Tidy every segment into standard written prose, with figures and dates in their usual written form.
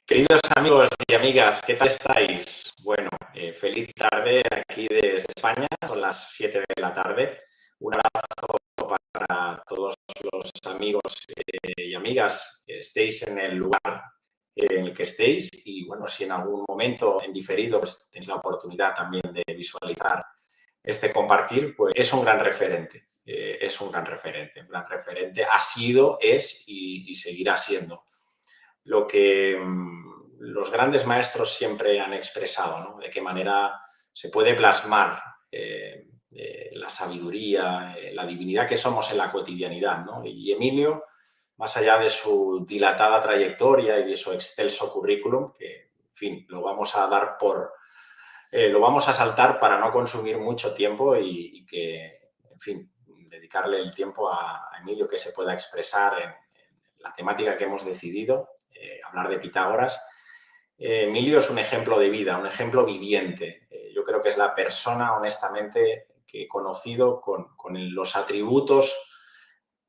Queridos amigos y amigas, ¿qué tal estáis? Bueno, feliz tarde aquí desde España, son las 7 de la tarde. Un abrazo para todos los amigos y amigas que estéis en el lugar en el que estéis y, bueno, si en algún momento en diferido pues, tenéis la oportunidad también de visualizar este compartir, pues es un gran referente, un gran referente, ha sido, es y seguirá siendo lo que los grandes maestros siempre han expresado, ¿no? De qué manera se puede plasmar la sabiduría, la divinidad que somos en la cotidianidad, ¿no? Y Emilio, más allá de su dilatada trayectoria y de su excelso currículum, que, en fin, lo vamos a dar lo vamos a saltar para no consumir mucho tiempo y que, en fin, dedicarle el tiempo a Emilio que se pueda expresar en la temática que hemos decidido, hablar de Pitágoras. Emilio es un ejemplo de vida, un ejemplo viviente. Yo creo que es la persona, honestamente, que he conocido con los atributos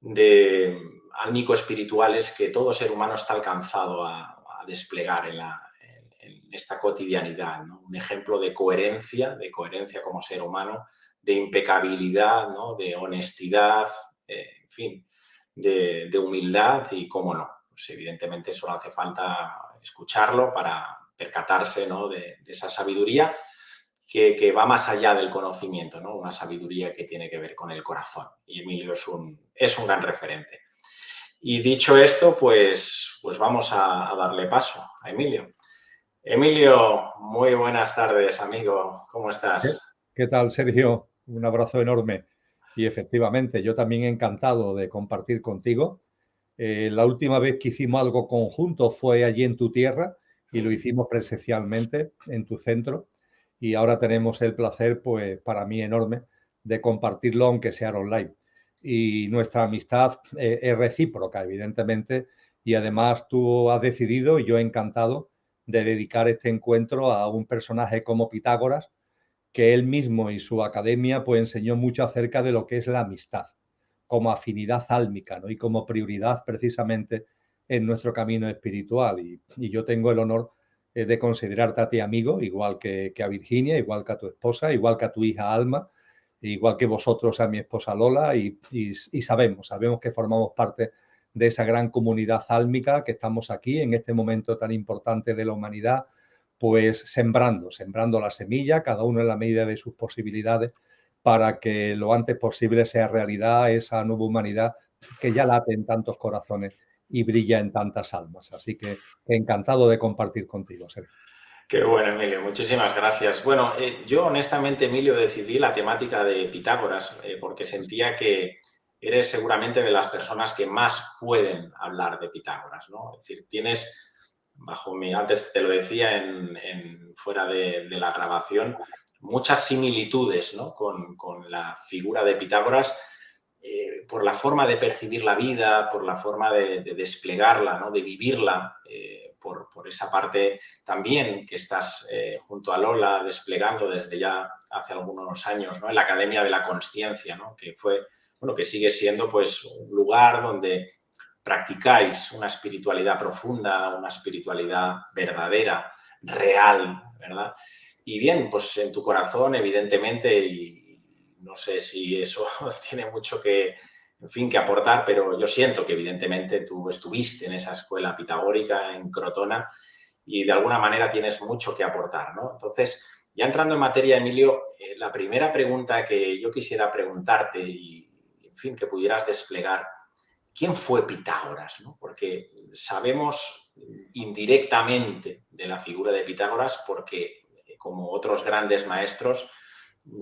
de álmico-espirituales que todo ser humano está alcanzado a desplegar en esta cotidianidad, ¿no? Un ejemplo de coherencia como ser humano, de impecabilidad, ¿no? De honestidad, en fin, de humildad y, cómo no, pues evidentemente solo hace falta escucharlo para percatarse, ¿no? de esa sabiduría que va más allá del conocimiento, ¿no? Una sabiduría que tiene que ver con el corazón. Y Emilio es un gran referente. Y dicho esto, pues vamos a darle paso a Emilio. Emilio, muy buenas tardes, amigo. ¿Cómo estás? ¿Qué tal, Sergio? Un abrazo enorme. Y efectivamente, yo también encantado de compartir contigo. La última vez que hicimos algo conjunto fue allí en tu tierra y lo hicimos presencialmente en tu centro. Y ahora tenemos el placer, pues para mí enorme, de compartirlo aunque sea online. Y nuestra amistad es recíproca, evidentemente. Y además tú has decidido, y yo encantado, de dedicar este encuentro a un personaje como Pitágoras, que él mismo y su academia pues enseñó mucho acerca de lo que es la amistad como afinidad álmica, ¿no? Y como prioridad precisamente en nuestro camino espiritual. Y yo tengo el honor de considerarte a ti amigo, igual que a Virginia, igual que a tu esposa, igual que a tu hija Alma, igual que vosotros a mi esposa Lola, y sabemos que formamos parte de esa gran comunidad álmica que estamos aquí en este momento tan importante de la humanidad, pues sembrando la semilla, cada uno en la medida de sus posibilidades, para que lo antes posible sea realidad esa nueva humanidad que ya late en tantos corazones y brilla en tantas almas. Así que encantado de compartir contigo, Sergio. Qué bueno, Emilio, muchísimas gracias. Bueno, yo honestamente, Emilio, decidí la temática de Pitágoras porque sentía que eres seguramente de las personas que más pueden hablar de Pitágoras, ¿no? Es decir, tienes, antes te lo decía fuera de la grabación, muchas similitudes, ¿no? con la figura de Pitágoras, por la forma de percibir la vida, por la forma de desplegarla, ¿no? De vivirla, por esa parte también que estás junto a Lola desplegando desde ya hace algunos años, ¿no? En la Academia de la Consciencia, ¿no? Que fue, bueno, que sigue siendo pues un lugar donde practicáis una espiritualidad profunda, una espiritualidad verdadera, real, ¿verdad? Y bien, pues en tu corazón, evidentemente, y no sé si eso tiene mucho en fin, que aportar, pero yo siento que evidentemente tú estuviste en esa escuela pitagórica en Crotona y de alguna manera tienes mucho que aportar, ¿no? Entonces, ya entrando en materia, Emilio, la primera pregunta que yo quisiera preguntarte y, en fin, que pudieras desplegar, ¿quién fue Pitágoras? ¿No? Porque sabemos indirectamente de la figura de Pitágoras porque, como otros grandes maestros,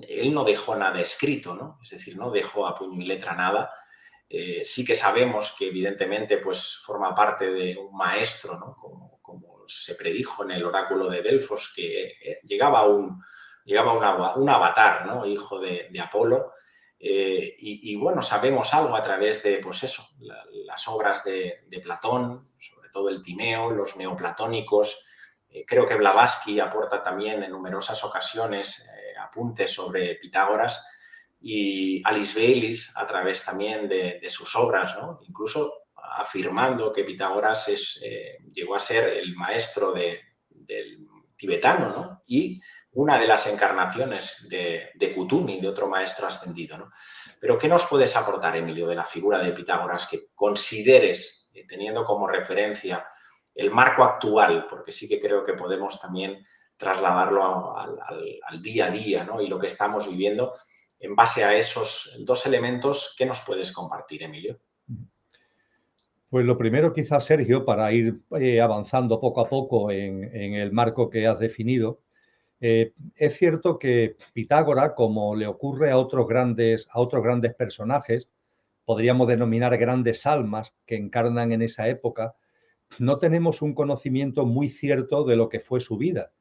él no dejó nada escrito, ¿no? Es decir, no dejó a puño y letra nada. Sí que sabemos que evidentemente pues, forma parte de un maestro, ¿no? Como se predijo en el oráculo de Delfos, que llegaba un avatar, ¿no? Hijo de Apolo. Y bueno, sabemos algo a través de, pues eso, las obras de Platón, sobre todo el Timeo, los neoplatónicos. Creo que Blavatsky aporta también en numerosas ocasiones apuntes sobre Pitágoras, y Alice Baylis a través también de sus obras, ¿no? Incluso afirmando que Pitágoras llegó a ser el maestro del tibetano, ¿no? Y una de las encarnaciones de Kutumi, de otro maestro ascendido, ¿no? Pero ¿qué nos puedes aportar, Emilio, de la figura de Pitágoras que consideres, teniendo como referencia el marco actual? Porque sí que creo que podemos también trasladarlo al día a día, ¿no? Y lo que estamos viviendo en base a esos dos elementos. ¿Qué nos puedes compartir, Emilio? Pues lo primero quizás, Sergio, para ir avanzando poco a poco en el marco que has definido, es cierto que Pitágoras, como le ocurre a otros grandes personajes, podríamos denominar grandes almas que encarnan en esa época, no tenemos un conocimiento muy cierto de lo que fue su vida,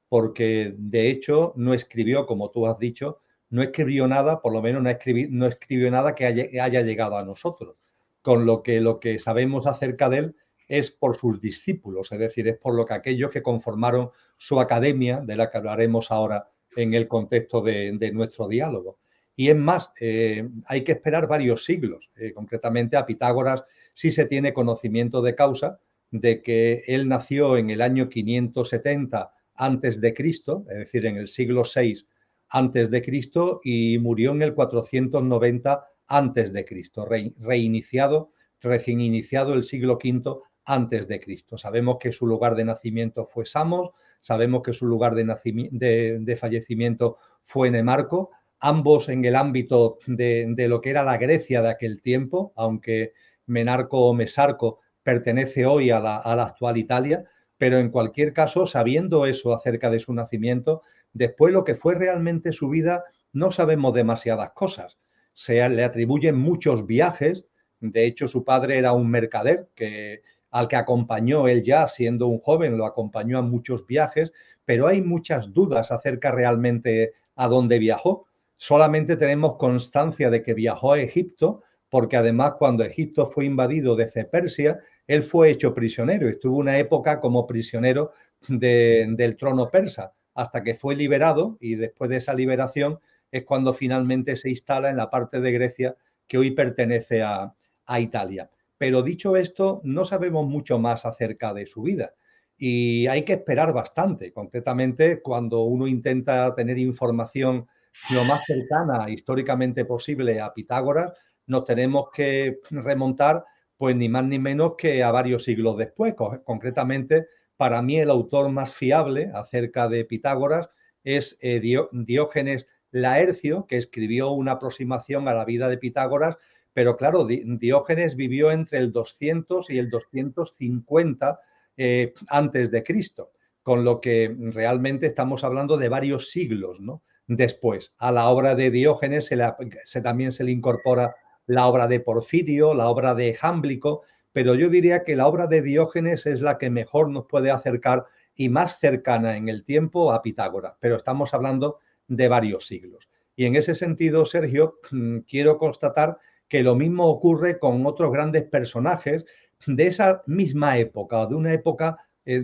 porque de hecho no escribió, como tú has dicho, no escribió nada, por lo menos no escribió nada que haya llegado a nosotros. Con lo que sabemos acerca de él es por sus discípulos, es decir, es por lo que aquellos que conformaron su academia, de la que hablaremos ahora en el contexto de nuestro diálogo. Y es más, hay que esperar varios siglos. Concretamente a Pitágoras sí se tiene conocimiento de causa de que él nació en el año 570 antes de Cristo, es decir, en el siglo VI antes de Cristo, y murió en el 490 antes de Cristo, recién iniciado el siglo V antes de Cristo. Sabemos que su lugar de nacimiento fue Samos, sabemos que su lugar de fallecimiento fue Nemarco, ambos en el ámbito de lo que era la Grecia de aquel tiempo, aunque Menarco o Mesarco pertenece hoy a la actual Italia, pero en cualquier caso, sabiendo eso acerca de su nacimiento, después lo que fue realmente su vida no sabemos demasiadas cosas. Le atribuyen muchos viajes, de hecho su padre era un mercader al que acompañó él ya siendo un joven, lo acompañó a muchos viajes, pero hay muchas dudas acerca realmente a dónde viajó. Solamente tenemos constancia de que viajó a Egipto, porque además cuando Egipto fue invadido desde Persia, él fue hecho prisionero, estuvo una época como prisionero del trono persa, hasta que fue liberado, y después de esa liberación es cuando finalmente se instala en la parte de Grecia que hoy pertenece a Italia. Pero dicho esto, no sabemos mucho más acerca de su vida y hay que esperar bastante. Concretamente, cuando uno intenta tener información lo más cercana históricamente posible a Pitágoras, nos tenemos que remontar pues ni más ni menos que a varios siglos después. Concretamente, para mí el autor más fiable acerca de Pitágoras es Diógenes Laercio, que escribió una aproximación a la vida de Pitágoras, pero claro, Diógenes vivió entre el 200 y el 250 antes de Cristo, con lo que realmente estamos hablando de varios siglos, ¿no? Después, a la obra de Diógenes también se le incorpora la obra de Porfirio, la obra de Jámblico, pero yo diría que la obra de Diógenes es la que mejor nos puede acercar y más cercana en el tiempo a Pitágoras, pero estamos hablando de varios siglos. Y en ese sentido, Sergio, quiero constatar que lo mismo ocurre con otros grandes personajes de esa misma época, de una época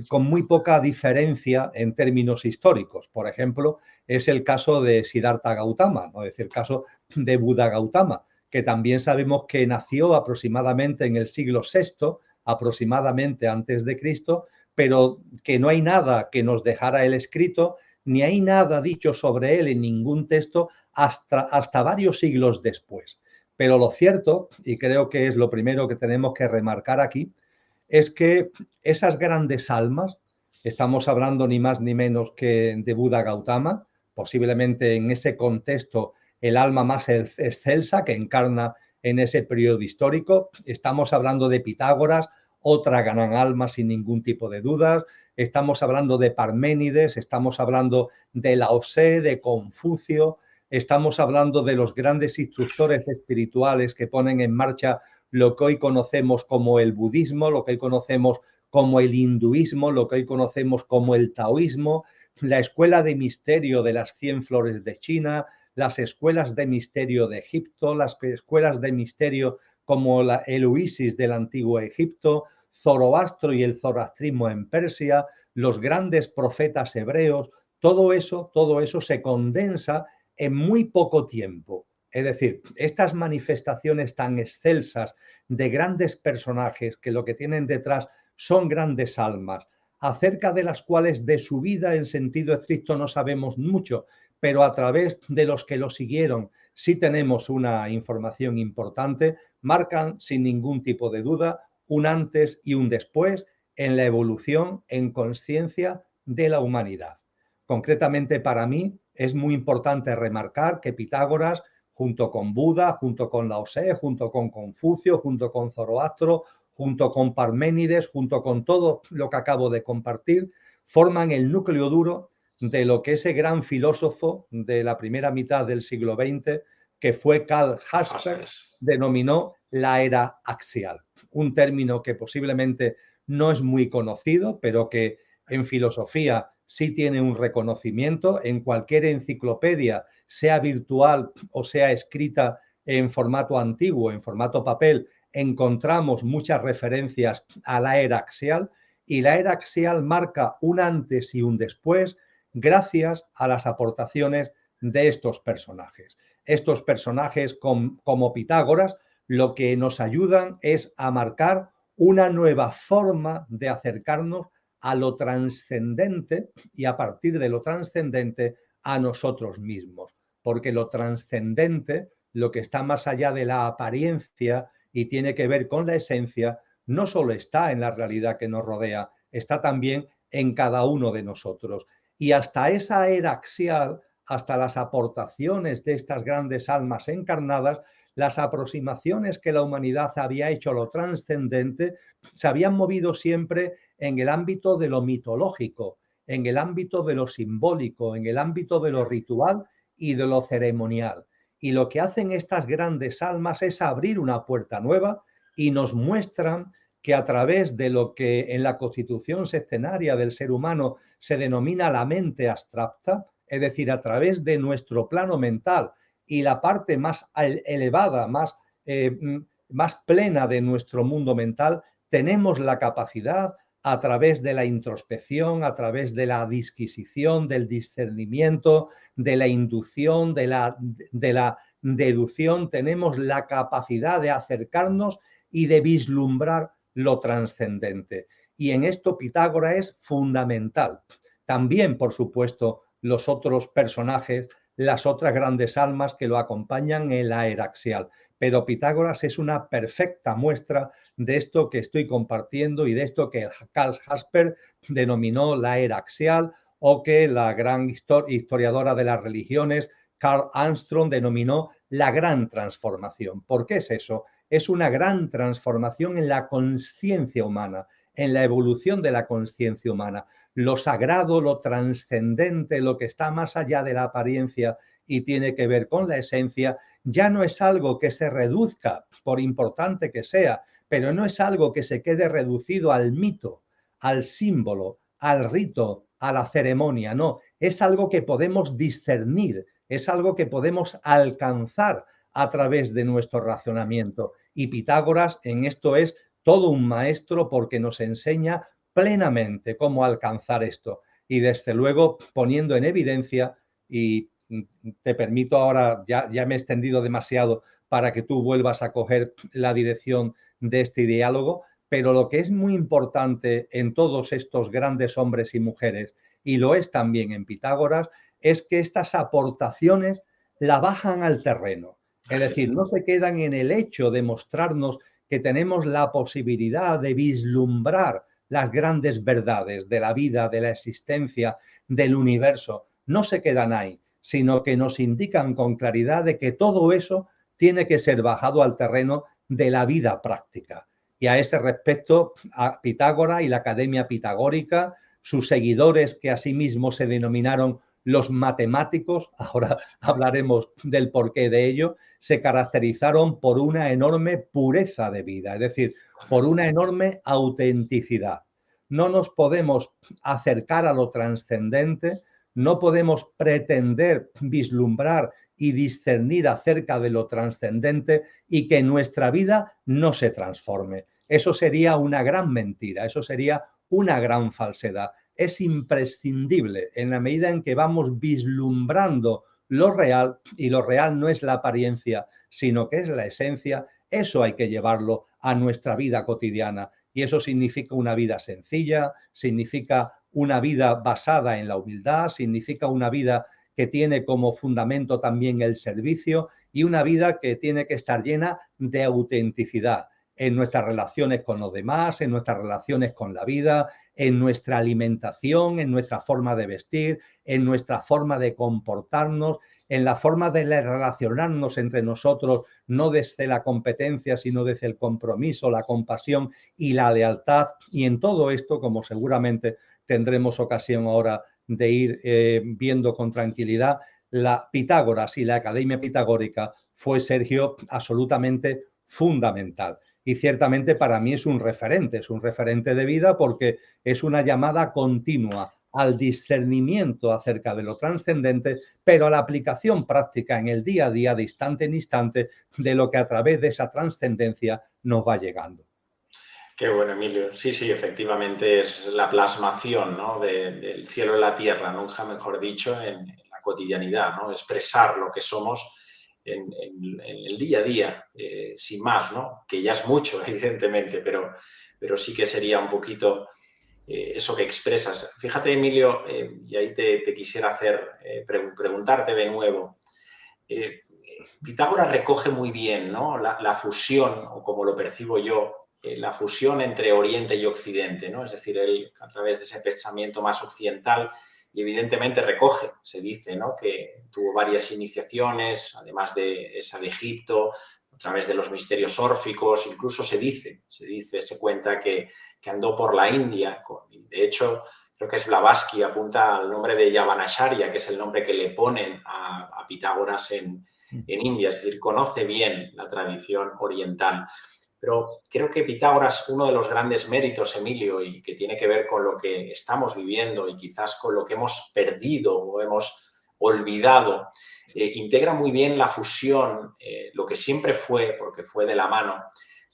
con muy poca diferencia en términos históricos. Por ejemplo, es el caso de Siddhartha Gautama, ¿no? Es decir, el caso de Buda Gautama, que también sabemos que nació aproximadamente en el siglo VI, aproximadamente antes de Cristo, pero que no hay nada que nos dejara él escrito, ni hay nada dicho sobre él en ningún texto hasta varios siglos después. Pero lo cierto, y creo que es lo primero que tenemos que remarcar aquí, es que esas grandes almas, estamos hablando ni más ni menos que de Buda Gautama, posiblemente en ese contexto el alma más excelsa que encarna en ese periodo histórico. Estamos hablando de Pitágoras, otra gran alma sin ningún tipo de dudas. Estamos hablando de Parménides, estamos hablando de Lao Tse, de Confucio, estamos hablando de los grandes instructores espirituales que ponen en marcha lo que hoy conocemos como el budismo, lo que hoy conocemos como el hinduismo, lo que hoy conocemos como el taoísmo, la escuela de misterio de las 100 flores de China, las escuelas de misterio de Egipto, las escuelas de misterio como el Uisis del antiguo Egipto, Zoroastro y el zoroastrismo en Persia, los grandes profetas hebreos, todo eso se condensa en muy poco tiempo. Es decir, estas manifestaciones tan excelsas de grandes personajes que lo que tienen detrás son grandes almas, acerca de las cuales de su vida en sentido estricto no sabemos mucho, pero a través de los que lo siguieron sí tenemos una información importante, marcan sin ningún tipo de duda un antes y un después en la evolución en conciencia de la humanidad. Concretamente para mí es muy importante remarcar que Pitágoras, junto con Buda, junto con Lao Tse, junto con Confucio, junto con Zoroastro, junto con Parménides, junto con todo lo que acabo de compartir, forman el núcleo duro de lo que ese gran filósofo de la primera mitad del siglo XX, que fue Karl Jasper, denominó la era axial. Un término que posiblemente no es muy conocido, pero que en filosofía sí tiene un reconocimiento. En cualquier enciclopedia, sea virtual o sea escrita en formato antiguo, en formato papel, encontramos muchas referencias a la era axial, y la era axial marca un antes y un después gracias a las aportaciones de estos personajes. Estos personajes como Pitágoras lo que nos ayudan es a marcar una nueva forma de acercarnos a lo trascendente y a partir de lo trascendente a nosotros mismos, porque lo trascendente, lo que está más allá de la apariencia y tiene que ver con la esencia, no solo está en la realidad que nos rodea, está también en cada uno de nosotros. Y hasta esa era axial, hasta las aportaciones de estas grandes almas encarnadas, las aproximaciones que la humanidad había hecho a lo trascendente se habían movido siempre en el ámbito de lo mitológico, en el ámbito de lo simbólico, en el ámbito de lo ritual y de lo ceremonial. Y lo que hacen estas grandes almas es abrir una puerta nueva y nos muestran que a través de lo que en la constitución sextenaria del ser humano se denomina la mente abstracta, es decir, a través de nuestro plano mental y la parte más elevada, más plena de nuestro mundo mental, tenemos la capacidad a través de la introspección, a través de la disquisición, del discernimiento, de la inducción, de la deducción, tenemos la capacidad de acercarnos y de vislumbrar lo trascendente. Y en esto Pitágoras es fundamental. También, por supuesto, los otros personajes, las otras grandes almas que lo acompañan en la era axial. Pero Pitágoras es una perfecta muestra de esto que estoy compartiendo y de esto que Karl Jasper denominó la era axial, o que la gran historiadora de las religiones, Carl Armstrong, denominó la gran transformación. ¿Por qué es eso? Es una gran transformación en la conciencia humana, en la evolución de la conciencia humana. Lo sagrado, lo trascendente, lo que está más allá de la apariencia y tiene que ver con la esencia, ya no es algo que se reduzca, por importante que sea, pero no es algo que se quede reducido al mito, al símbolo, al rito, a la ceremonia, no, es algo que podemos discernir, es algo que podemos alcanzar a través de nuestro razonamiento. Y Pitágoras en esto es todo un maestro porque nos enseña plenamente cómo alcanzar esto. Y desde luego poniendo en evidencia, y te permito ahora, ya me he extendido demasiado para que tú vuelvas a coger la dirección de este diálogo, pero lo que es muy importante en todos estos grandes hombres y mujeres, y lo es también en Pitágoras, es que estas aportaciones la bajan al terreno. Es decir, no se quedan en el hecho de mostrarnos que tenemos la posibilidad de vislumbrar las grandes verdades de la vida, de la existencia, del universo. No se quedan ahí, sino que nos indican con claridad de que todo eso tiene que ser bajado al terreno de la vida práctica. Y a ese respecto, a Pitágoras y la Academia Pitagórica, sus seguidores, que asimismo se denominaron los matemáticos, ahora hablaremos del porqué de ello, se caracterizaron por una enorme pureza de vida, es decir, por una enorme autenticidad. No nos podemos acercar a lo trascendente, no podemos pretender vislumbrar y discernir acerca de lo trascendente y que nuestra vida no se transforme. Eso sería una gran mentira, eso sería una gran falsedad. Es imprescindible en la medida en que vamos vislumbrando lo real, y lo real no es la apariencia, sino que es la esencia, eso hay que llevarlo a nuestra vida cotidiana. Y eso significa una vida sencilla, significa una vida basada en la humildad, significa una vida que tiene como fundamento también el servicio y una vida que tiene que estar llena de autenticidad en nuestras relaciones con los demás, en nuestras relaciones con la vida, en nuestra alimentación, en nuestra forma de vestir, en nuestra forma de comportarnos, en la forma de relacionarnos entre nosotros, no desde la competencia, sino desde el compromiso, la compasión y la lealtad. Y en todo esto, como seguramente tendremos ocasión ahora de ir viendo con tranquilidad, la Pitágoras y la Academia Pitagórica fue, Sergio, absolutamente fundamental. Y ciertamente para mí es un referente de vida porque es una llamada continua al discernimiento acerca de lo trascendente, pero a la aplicación práctica en el día a día, de instante en instante, de lo que a través de esa trascendencia nos va llegando. Qué bueno, Emilio. Sí, sí, efectivamente es la plasmación, ¿no?, del cielo en la tierra, nunca mejor dicho, en la cotidianidad, ¿no? Expresar lo que somos en el día a día, sin más, ¿no? Que ya es mucho, evidentemente, pero sí que sería un poquito eso que expresas. Fíjate, Emilio, y ahí te quisiera preguntarte de nuevo. Pitágoras recoge muy bien, ¿no?, la fusión, o como lo percibo yo, la fusión entre Oriente y Occidente, ¿no? Es decir, él, a través de ese pensamiento más occidental, y evidentemente recoge, se dice, ¿no?, que tuvo varias iniciaciones, además de esa de Egipto, a través de los misterios órficos, incluso se cuenta que andó por la India. De hecho, creo que es Blavatsky, apunta al nombre de Yavanacharya, que es el nombre que le ponen a Pitágoras en India, es decir, conoce bien la tradición oriental. Pero creo que Pitágoras, uno de los grandes méritos, Emilio, y que tiene que ver con lo que estamos viviendo y quizás con lo que hemos perdido o hemos olvidado, integra muy bien la fusión, lo que siempre fue, porque fue de la mano,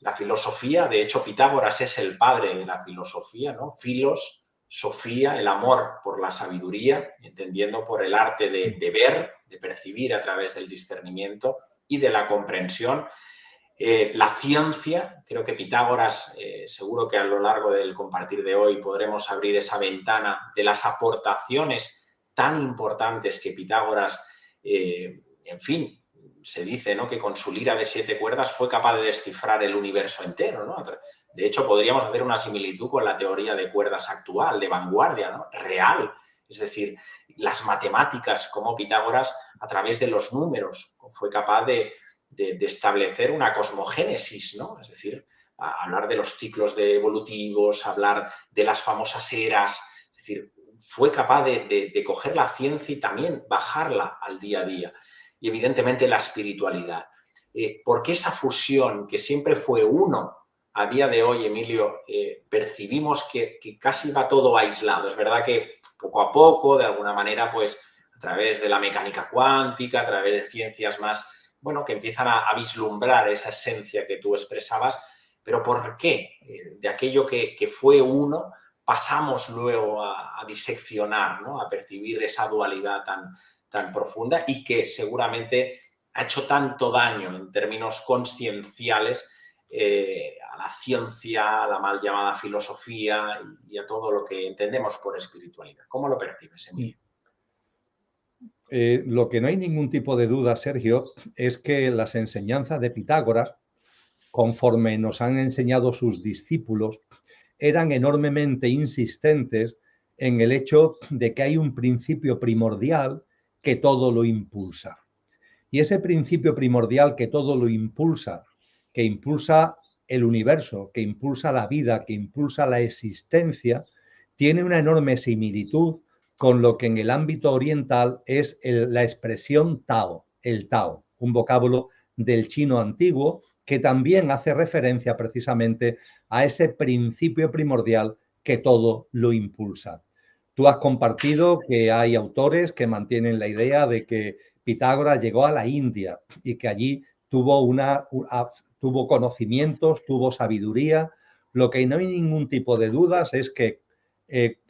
la filosofía. De hecho, Pitágoras es el padre de la filosofía, ¿no? Filos, Sofía, el amor por la sabiduría, entendiendo por el arte de ver, de percibir a través del discernimiento y de la comprensión. La ciencia, creo que Pitágoras, seguro que a lo largo del compartir de hoy podremos abrir esa ventana de las aportaciones tan importantes que Pitágoras, en fin, se dice, ¿no?, que con su lira de 7 cuerdas fue capaz de descifrar el universo entero, ¿no? De hecho, podríamos hacer una similitud con la teoría de cuerdas actual, de vanguardia, ¿no?, real. Es decir, las matemáticas, como Pitágoras, a través de los números, fue capaz de establecer una cosmogénesis, ¿no? Es decir, hablar de los ciclos evolutivos, hablar de las famosas eras. Es decir, fue capaz de coger la ciencia y también bajarla al día a día. Y evidentemente la espiritualidad. ¿Por qué esa fusión, que siempre fue uno, a día de hoy, Emilio, percibimos que casi va todo aislado? Es verdad que poco a poco, de alguna manera, pues a través de la mecánica cuántica, a través de ciencias más, bueno, que empiezan a vislumbrar esa esencia que tú expresabas, pero ¿por qué de aquello que fue uno pasamos luego a diseccionar, ¿no?, a percibir esa dualidad tan profunda y que seguramente ha hecho tanto daño en términos conscienciales a la ciencia, a la mal llamada filosofía y a todo lo que entendemos por espiritualidad? ¿Cómo lo percibes, Emilio? Lo que no hay ningún tipo de duda, Sergio, es que las enseñanzas de Pitágoras, conforme nos han enseñado sus discípulos, eran enormemente insistentes en el hecho de que hay un principio primordial que todo lo impulsa. Y ese principio primordial que todo lo impulsa, que impulsa el universo, que impulsa la vida, que impulsa la existencia, tiene una enorme similitud con lo que en el ámbito oriental es la expresión Tao, el Tao, un vocablo del chino antiguo que también hace referencia precisamente a ese principio primordial que todo lo impulsa. Tú has compartido que hay autores que mantienen la idea de que Pitágoras llegó a la India y que allí tuvo conocimientos, tuvo sabiduría. Lo que no hay ningún tipo de dudas es que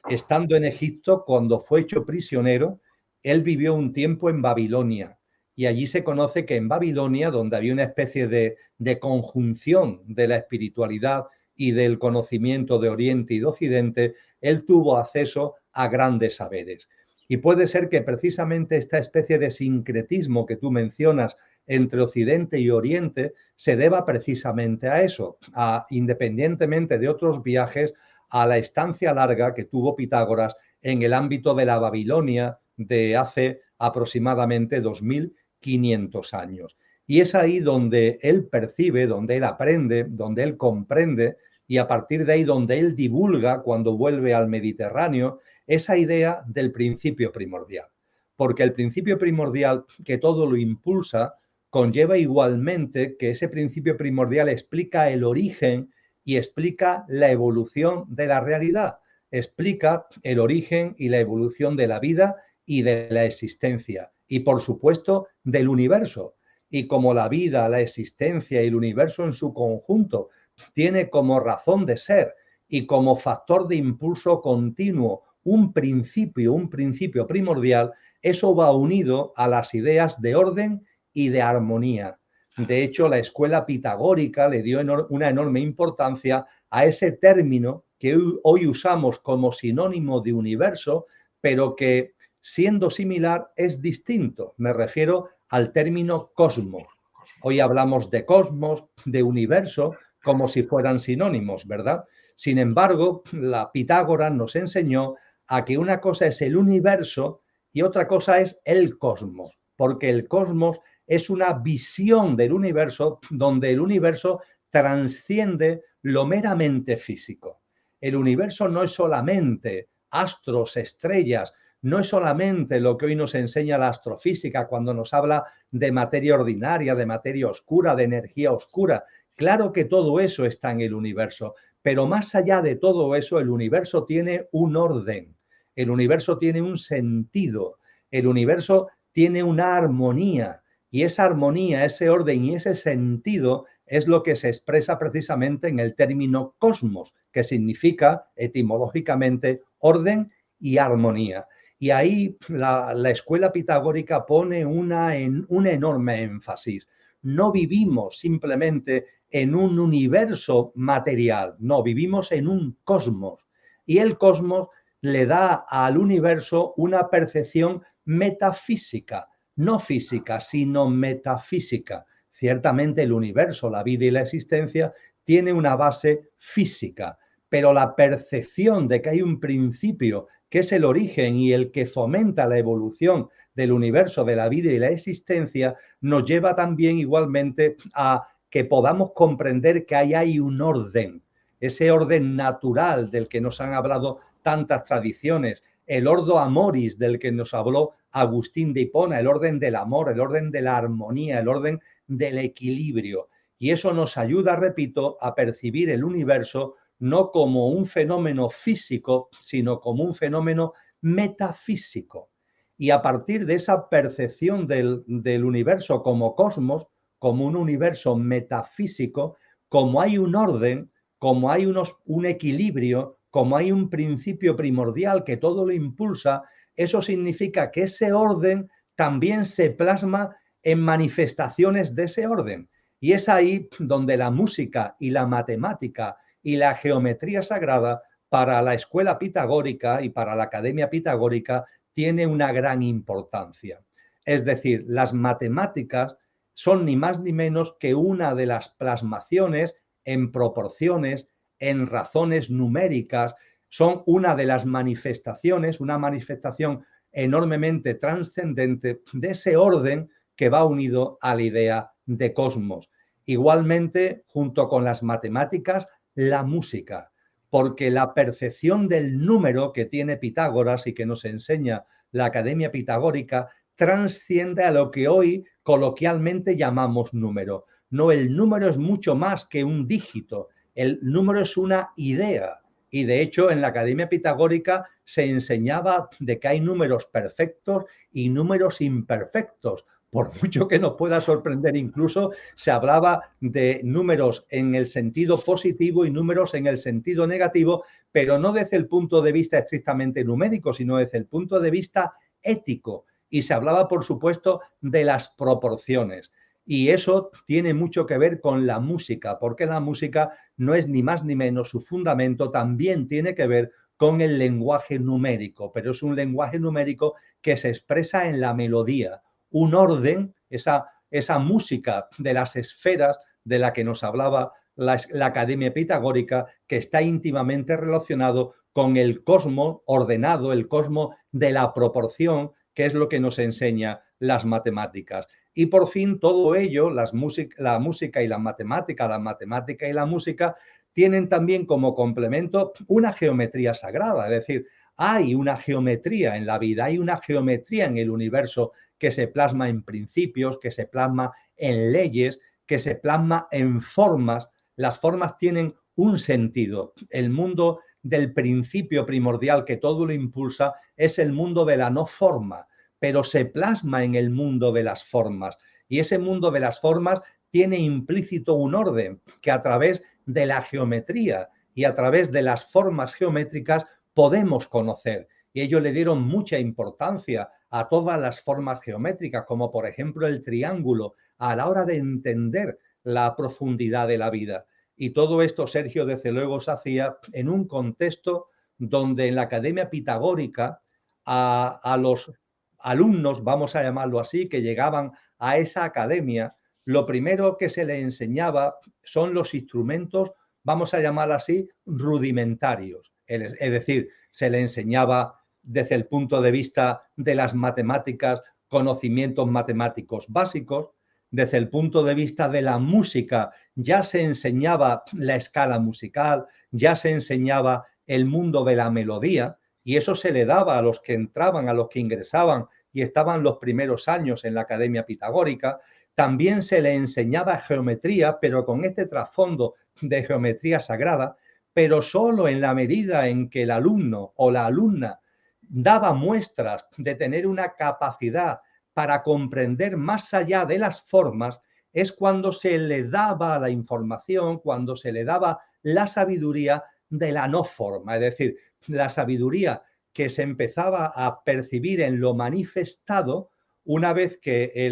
estando en Egipto, cuando fue hecho prisionero, él vivió un tiempo en Babilonia y allí se conoce que en Babilonia, donde había una especie de conjunción de la espiritualidad y del conocimiento de Oriente y de Occidente, él tuvo acceso a grandes saberes. Y puede ser que precisamente esta especie de sincretismo que tú mencionas entre Occidente y Oriente se deba precisamente a eso, independientemente de otros viajes, a la estancia larga que tuvo Pitágoras en el ámbito de la Babilonia de hace aproximadamente 2500 años. Y es ahí donde él percibe, donde él aprende, donde él comprende, y a partir de ahí donde él divulga cuando vuelve al Mediterráneo esa idea del principio primordial. Porque el principio primordial que todo lo impulsa conlleva igualmente que ese principio primordial explica el origen y explica la evolución de la realidad, explica el origen y la evolución de la vida y de la existencia y, por supuesto, del universo. Y como la vida, la existencia y el universo en su conjunto tiene como razón de ser y como factor de impulso continuo un principio primordial, eso va unido a las ideas de orden y de armonía. De hecho, la escuela pitagórica le dio una enorme importancia a ese término que hoy usamos como sinónimo de universo, pero que siendo similar es distinto. Me refiero al término cosmos. Hoy hablamos de cosmos, de universo, como si fueran sinónimos, ¿verdad? Sin embargo, la Pitágoras nos enseñó a que una cosa es el universo y otra cosa es el cosmos, porque el cosmos es una visión del universo donde el universo transciende lo meramente físico. El universo no es solamente astros, estrellas, no es solamente lo que hoy nos enseña la astrofísica cuando nos habla de materia ordinaria, de materia oscura, de energía oscura. Claro que todo eso está en el universo, pero más allá de todo eso, el universo tiene un orden, el universo tiene un sentido, el universo tiene una armonía, y esa armonía, ese orden y ese sentido es lo que se expresa precisamente en el término cosmos, que significa etimológicamente orden y armonía. Y ahí la escuela pitagórica pone un enorme énfasis. No vivimos simplemente en un universo material, no, vivimos en un cosmos. Y el cosmos le da al universo una percepción metafísica, no física, sino metafísica. Ciertamente el universo, la vida y la existencia tiene una base física, pero la percepción de que hay un principio que es el origen y el que fomenta la evolución del universo, de la vida y la existencia, nos lleva también igualmente a que podamos comprender que ahí hay un orden, ese orden natural del que nos han hablado tantas tradiciones, el ordo amoris del que nos habló Agustín de Hipona, el orden del amor, el orden de la armonía, el orden del equilibrio. Y eso nos ayuda, repito, a percibir el universo no como un fenómeno físico, sino como un fenómeno metafísico. Y a partir de esa percepción del universo como cosmos, como un universo metafísico, como hay un orden, como hay un equilibrio, como hay un principio primordial que todo lo impulsa, eso significa que ese orden también se plasma en manifestaciones de ese orden. Y es ahí donde la música y la matemática y la geometría sagrada para la escuela pitagórica y para la academia pitagórica tiene una gran importancia. Es decir, las matemáticas son ni más ni menos que una de las plasmaciones en proporciones, en razones numéricas, son una de las manifestaciones, una manifestación enormemente trascendente de ese orden que va unido a la idea de cosmos. Igualmente, junto con las matemáticas, la música, porque la percepción del número que tiene Pitágoras y que nos enseña la Academia Pitagórica transciende a lo que hoy coloquialmente llamamos número. No, el número es mucho más que un dígito, el número es una idea. Y de hecho en la Academia Pitagórica se enseñaba de que hay números perfectos y números imperfectos. Por mucho que nos pueda sorprender, incluso se hablaba de números en el sentido positivo y números en el sentido negativo, pero no desde el punto de vista estrictamente numérico, sino desde el punto de vista ético. y se hablaba, por supuesto, de las proporciones. Y eso tiene mucho que ver con la música, porque la música no es ni más ni menos, su fundamento también tiene que ver con el lenguaje numérico, pero es un lenguaje numérico que se expresa en la melodía, un orden, esa música de las esferas de la que nos hablaba la Academia Pitagórica, que está íntimamente relacionado con el cosmos ordenado, el cosmos de la proporción, que es lo que nos enseña las matemáticas. Y por fin todo ello, la música y la matemática y la música, tienen también como complemento una geometría sagrada, es decir, hay una geometría en la vida, hay una geometría en el universo que se plasma en principios, que se plasma en leyes, que se plasma en formas. Las formas tienen un sentido. El mundo del principio primordial que todo lo impulsa es el mundo de la no forma, pero se plasma en el mundo de las formas. Y ese mundo de las formas tiene implícito un orden que a través de la geometría y a través de las formas geométricas podemos conocer. Y ellos le dieron mucha importancia a todas las formas geométricas, como por ejemplo el triángulo, a la hora de entender la profundidad de la vida. Y todo esto, Sergio, desde luego, se hacía en un contexto donde en la Academia Pitagórica a los alumnos, vamos a llamarlo así, que llegaban a esa academia, lo primero que se les enseñaba son los instrumentos, vamos a llamar así, rudimentarios. Es decir, se les enseñaba desde el punto de vista de las matemáticas, conocimientos matemáticos básicos. Desde el punto de vista de la música, ya se enseñaba la escala musical, ya se enseñaba el mundo de la melodía, y eso se le daba a los que entraban, a los que ingresaban y estaban los primeros años en la Academia Pitagórica. También se le enseñaba geometría, pero con este trasfondo de geometría sagrada, pero solo en la medida en que el alumno o la alumna daba muestras de tener una capacidad para comprender más allá de las formas, es cuando se le daba la información, cuando se le daba la sabiduría de la no forma, es decir, la sabiduría que se empezaba a percibir en lo manifestado una vez que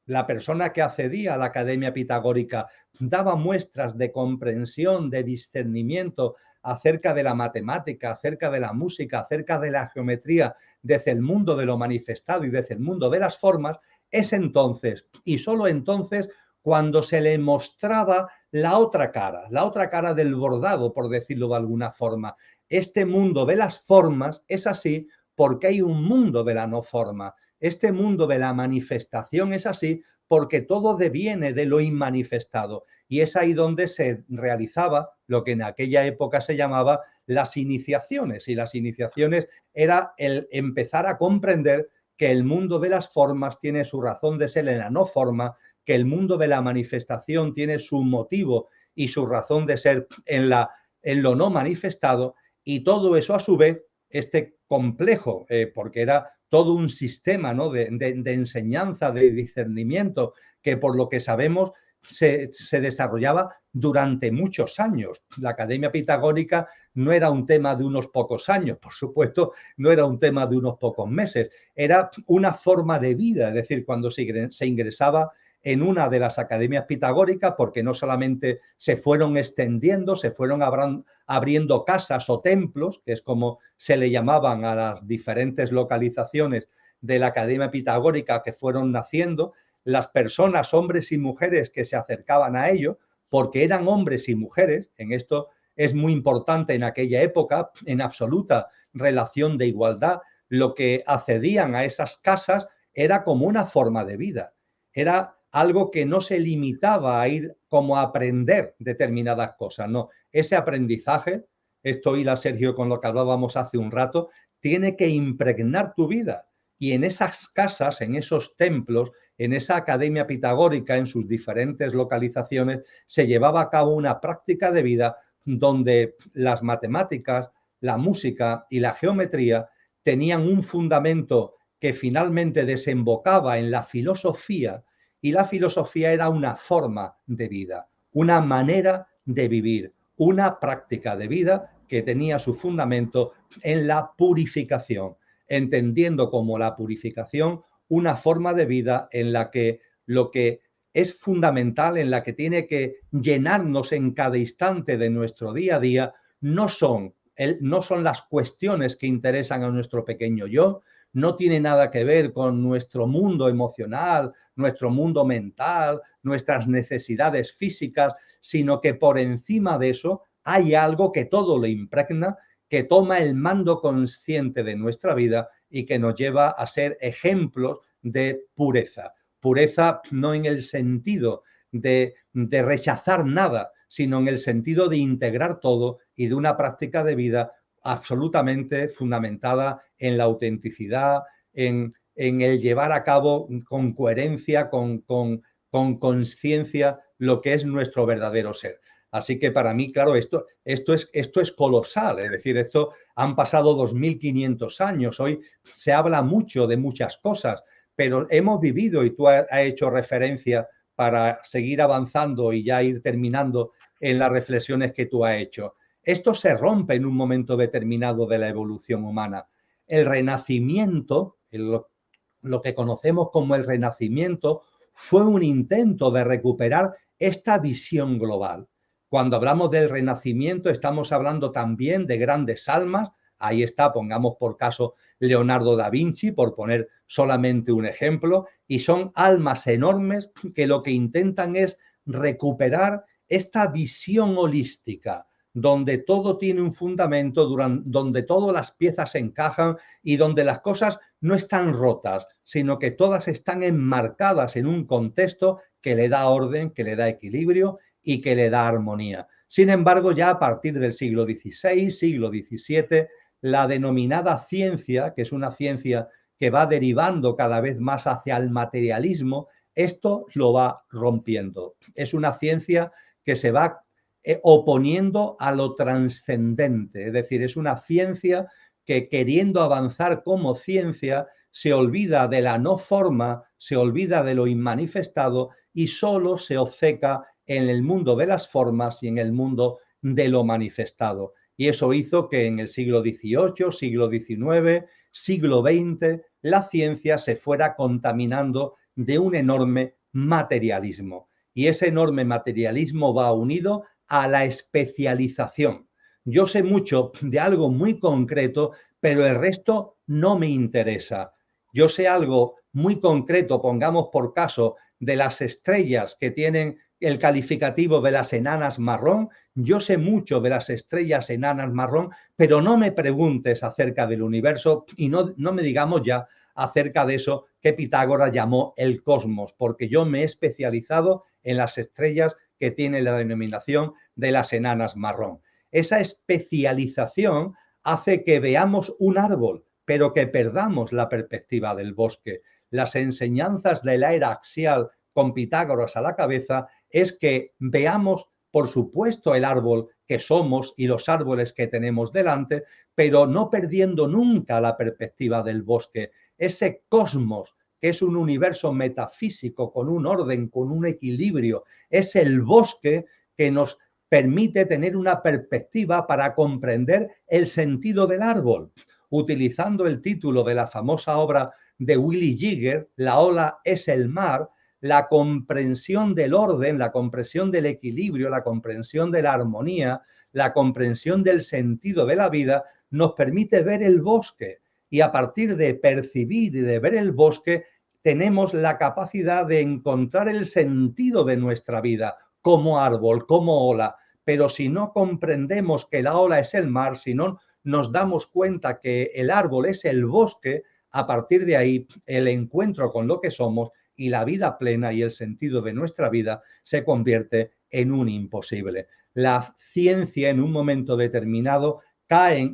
la persona que accedía a la Academia Pitagórica daba muestras de comprensión, de discernimiento acerca de la matemática, acerca de la música, acerca de la geometría, desde el mundo de lo manifestado y desde el mundo de las formas, es entonces, y solo entonces, cuando se le mostraba la otra cara del bordado, por decirlo de alguna forma. Este mundo de las formas es así porque hay un mundo de la no forma. Este mundo de la manifestación es así porque todo deviene de lo inmanifestado. Y es ahí donde se realizaba lo que en aquella época se llamaba las iniciaciones. Y las iniciaciones era el empezar a comprender que el mundo de las formas tiene su razón de ser en la no forma, que el mundo de la manifestación tiene su motivo y su razón de ser en lo no manifestado, y todo eso a su vez, este complejo, porque era todo un sistema, ¿no?, de enseñanza, de discernimiento, que por lo que sabemos se desarrollaba durante muchos años. La Academia Pitagórica no era un tema de unos pocos años, por supuesto, no era un tema de unos pocos meses, era una forma de vida, es decir, cuando se ingresaba en una de las academias pitagóricas, porque no solamente se fueron extendiendo, se fueron abriendo casas o templos, que es como se le llamaban a las diferentes localizaciones de la Academia Pitagórica que fueron naciendo, las personas, hombres y mujeres que se acercaban a ello, porque eran hombres y mujeres, en esto es muy importante en aquella época, en absoluta relación de igualdad, lo que accedían a esas casas era como una forma de vida, era algo que no se limitaba a ir como a aprender determinadas cosas, no. Ese aprendizaje, esto hila, Sergio, con lo que hablábamos hace un rato, tiene que impregnar tu vida. Y en esas casas, en esos templos, en esa academia pitagórica, en sus diferentes localizaciones, se llevaba a cabo una práctica de vida donde las matemáticas, la música y la geometría tenían un fundamento que finalmente desembocaba en la filosofía, y la filosofía era una forma de vida, una manera de vivir, una práctica de vida que tenía su fundamento en la purificación, entendiendo como la purificación una forma de vida en la que lo que es fundamental, en la que tiene que llenarnos en cada instante de nuestro día a día, no son las cuestiones que interesan a nuestro pequeño yo, no tiene nada que ver con nuestro mundo emocional, nuestro mundo mental, nuestras necesidades físicas, sino que por encima de eso hay algo que todo lo impregna, que toma el mando consciente de nuestra vida y que nos lleva a ser ejemplos de pureza. Pureza no en el sentido de rechazar nada, sino en el sentido de integrar todo y de una práctica de vida absolutamente fundamentada en la autenticidad, en el llevar a cabo con coherencia, con conciencia lo que es nuestro verdadero ser. Así que para mí, claro, esto es colosal, es decir, esto han pasado 2500 años, hoy se habla mucho de muchas cosas, pero hemos vivido, y tú has hecho referencia para seguir avanzando y ya ir terminando en las reflexiones que tú has hecho. Esto se rompe en un momento determinado de la evolución humana. El renacimiento, lo que conocemos como el renacimiento, fue un intento de recuperar esta visión global. Cuando hablamos del renacimiento estamos hablando también de grandes almas. Ahí está, pongamos por caso Leonardo da Vinci, por poner solamente un ejemplo, y son almas enormes que lo que intentan es recuperar esta visión holística, donde todo tiene un fundamento, donde todas las piezas encajan y donde las cosas no están rotas, sino que todas están enmarcadas en un contexto que le da orden, que le da equilibrio y que le da armonía. Sin embargo, ya a partir del siglo XVI, siglo XVII, la denominada ciencia, que es una ciencia que va derivando cada vez más hacia el materialismo, esto lo va rompiendo. Es una ciencia que se va oponiendo a lo trascendente, es decir, es una ciencia que queriendo avanzar como ciencia se olvida de la no forma, se olvida de lo inmanifestado y solo se obceca en el mundo de las formas y en el mundo de lo manifestado. Y eso hizo que en el siglo XVIII, siglo XIX, siglo XX, la ciencia se fuera contaminando de un enorme materialismo. Y ese enorme materialismo va unido a la especialización. Yo sé mucho de algo muy concreto, pero el resto no me interesa. Yo sé algo muy concreto, pongamos por caso, de las estrellas que tienen el calificativo de las enanas marrón. Yo sé mucho de las estrellas enanas marrón, pero no me preguntes acerca del universo y no me digamos ya acerca de eso que Pitágoras llamó el cosmos, porque yo me he especializado en las estrellas que tienen la denominación de las enanas marrón. Esa especialización hace que veamos un árbol, pero que perdamos la perspectiva del bosque. Las enseñanzas de la era axial con Pitágoras a la cabeza es que veamos, por supuesto, el árbol que somos y los árboles que tenemos delante, pero no perdiendo nunca la perspectiva del bosque. Ese cosmos, que es un universo metafísico con un orden, con un equilibrio, es el bosque que nos permite tener una perspectiva para comprender el sentido del árbol. Utilizando el título de la famosa obra de Willy Jigger, La ola es el mar, la comprensión del orden, la comprensión del equilibrio, la comprensión de la armonía, la comprensión del sentido de la vida, nos permite ver el bosque. Y a partir de percibir y de ver el bosque, tenemos la capacidad de encontrar el sentido de nuestra vida como árbol, como ola. Pero si no comprendemos que la ola es el mar, si no nos damos cuenta que el árbol es el bosque, a partir de ahí el encuentro con lo que somos y la vida plena y el sentido de nuestra vida se convierte en un imposible. La ciencia en un momento determinado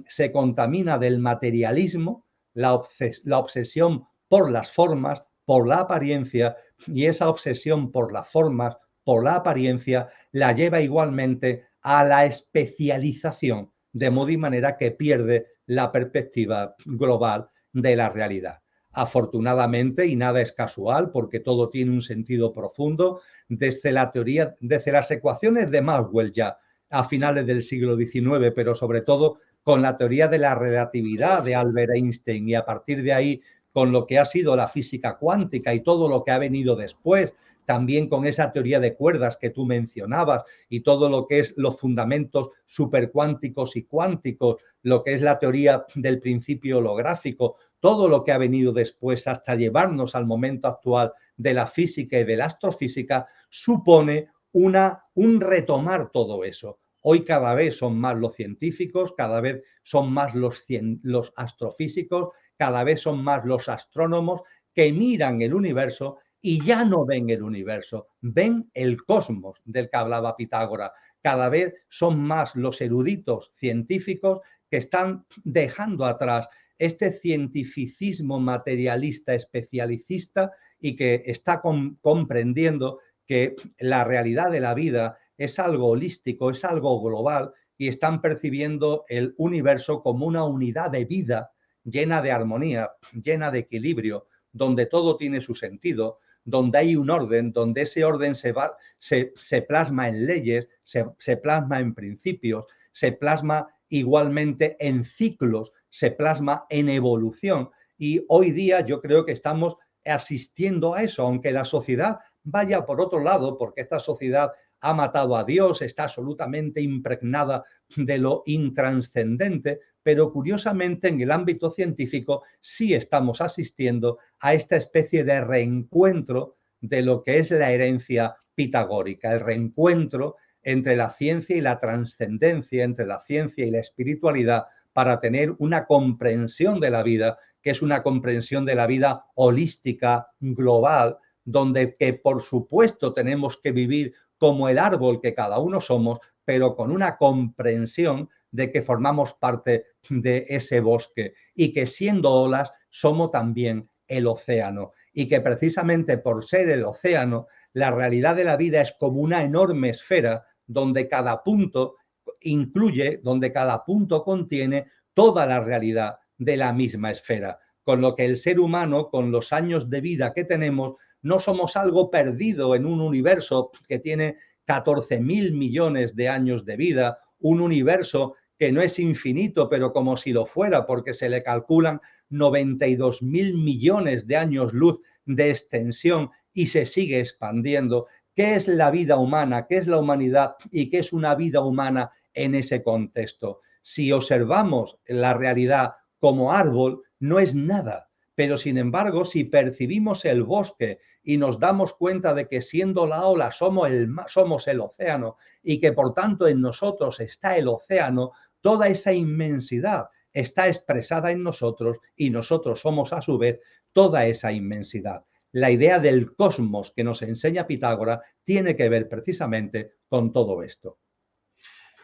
se contamina del materialismo, la obsesión por las formas, por la apariencia, y esa obsesión por las formas, por la apariencia, la lleva igualmente a la especialización, de modo y manera que pierde la perspectiva global de la realidad. Afortunadamente, y nada es casual porque todo tiene un sentido profundo, desde las ecuaciones de Maxwell ya a finales del siglo XIX, pero sobre todo con la teoría de la relatividad de Albert Einstein y a partir de ahí con lo que ha sido la física cuántica y todo lo que ha venido después, también con esa teoría de cuerdas que tú mencionabas y todo lo que es los fundamentos supercuánticos y cuánticos, lo que es la teoría del principio holográfico, todo lo que ha venido después hasta llevarnos al momento actual de la física y de la astrofísica, supone un retomar todo eso. Hoy cada vez son más los científicos, cada vez son más los astrofísicos, cada vez son más los astrónomos que miran el universo y ya no ven el universo, ven el cosmos del que hablaba Pitágoras. Cada vez son más los eruditos científicos que están dejando atrás este cientificismo materialista especialicista y que está comprendiendo que la realidad de la vida es algo holístico, es algo global y están percibiendo el universo como una unidad de vida llena de armonía, llena de equilibrio, donde todo tiene su sentido, donde hay un orden, donde ese orden se plasma en leyes, se plasma en principios, se plasma igualmente en ciclos, se plasma en evolución. Y hoy día yo creo que estamos asistiendo a eso, aunque la sociedad vaya por otro lado, porque esta sociedad ha matado a Dios, está absolutamente impregnada de lo intranscendente, pero curiosamente en el ámbito científico sí estamos asistiendo a esta especie de reencuentro de lo que es la herencia pitagórica, el reencuentro entre la ciencia y la trascendencia, entre la ciencia y la espiritualidad, para tener una comprensión de la vida, que es una comprensión de la vida holística, global, donde que por supuesto tenemos que vivir como el árbol que cada uno somos, pero con una comprensión de que formamos parte de ese bosque y que siendo olas somos también el océano y que precisamente por ser el océano, la realidad de la vida es como una enorme esfera donde cada punto incluye, donde cada punto contiene toda la realidad de la misma esfera, con lo que el ser humano, con los años de vida que tenemos, no somos algo perdido en un universo que tiene 14.000 millones de años de vida, un universo que no es infinito, pero como si lo fuera, porque se le calculan 92.000 millones de años luz de extensión y se sigue expandiendo. ¿Qué es la vida humana? ¿Qué es la humanidad? ¿Y qué es una vida humana en ese contexto? Si observamos la realidad como árbol, no es nada. Pero sin embargo, si percibimos el bosque y nos damos cuenta de que siendo la ola somos el océano y que por tanto en nosotros está el océano, toda esa inmensidad está expresada en nosotros y nosotros somos a su vez toda esa inmensidad. La idea del cosmos que nos enseña Pitágoras tiene que ver precisamente con todo esto.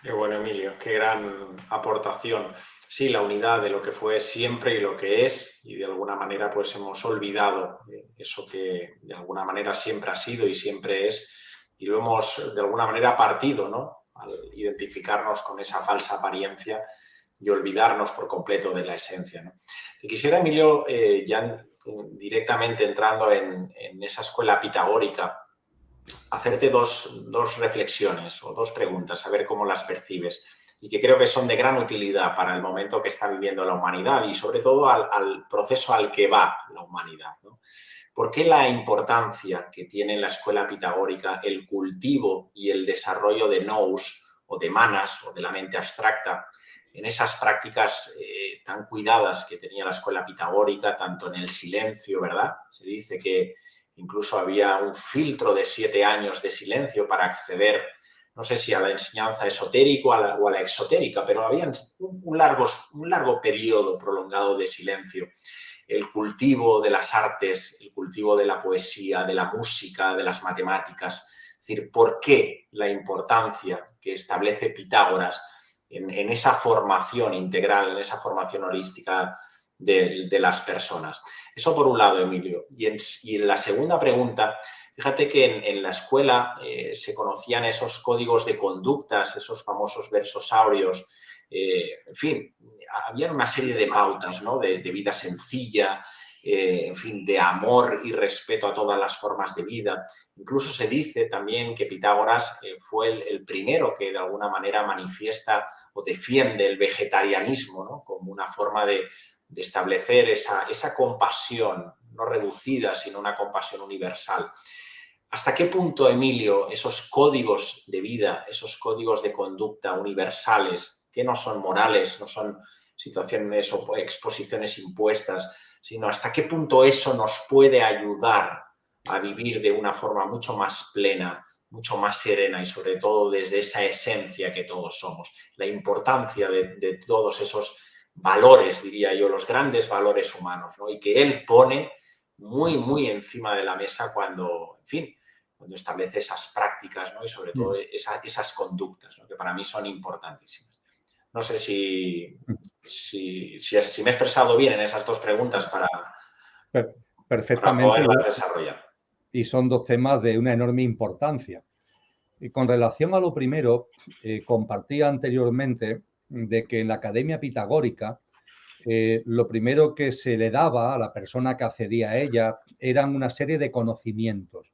Qué bueno, Emilio, qué gran aportación. Sí, la unidad de lo que fue siempre y lo que es, y de alguna manera pues hemos olvidado eso que de alguna manera siempre ha sido y siempre es, y lo hemos de alguna manera partido, ¿no? Al identificarnos con esa falsa apariencia y olvidarnos por completo de la esencia, ¿no? Te quisiera, Emilio, ya directamente entrando en esa escuela pitagórica, hacerte dos reflexiones o dos preguntas, a ver cómo las percibes y que creo que son de gran utilidad para el momento que está viviendo la humanidad y sobre todo al proceso al que va la humanidad, ¿no? ¿Por qué la importancia que tiene en la escuela pitagórica el cultivo y el desarrollo de nous o de manas o de la mente abstracta en esas prácticas tan cuidadas que tenía la escuela pitagórica, tanto en el silencio, ¿verdad? Se dice que incluso había un filtro de 7 años de silencio para acceder, no sé si a la enseñanza esotérica o a la exotérica, pero había un largo periodo prolongado de silencio. El cultivo de las artes, el cultivo de la poesía, de la música, de las matemáticas. Es decir, ¿por qué la importancia que establece Pitágoras en esa formación integral, en esa formación holística de las personas? Eso por un lado, Emilio. Y en la segunda pregunta, fíjate que en la escuela se conocían esos códigos de conductas, esos famosos versos áureos, en fin, había una serie de pautas, ¿no? De vida sencilla, en fin, de amor y respeto a todas las formas de vida. Incluso se dice también que Pitágoras fue el primero que de alguna manera manifiesta o defiende el vegetarianismo, ¿no? Como una forma de de establecer esa compasión, no reducida, sino una compasión universal. ¿Hasta qué punto, Emilio, esos códigos de vida, esos códigos de conducta universales, que no son morales, no son situaciones o exposiciones impuestas, sino hasta qué punto eso nos puede ayudar a vivir de una forma mucho más plena, mucho más serena y sobre todo desde esa esencia que todos somos? La importancia de todos esos valores, diría yo, los grandes valores humanos, ¿no? Y que él pone muy, muy encima de la mesa cuando, en fin, cuando establece esas prácticas, ¿no? Y sobre todo esas conductas, ¿no? Que para mí son importantísimas. No sé si me he expresado bien en esas dos preguntas para Perfectamente. poderlas desarrollar. Y son dos temas de una enorme importancia. Y con relación a lo primero, compartí anteriormente de que en la Academia Pitagórica lo primero que se le daba a la persona que accedía a ella eran una serie de conocimientos.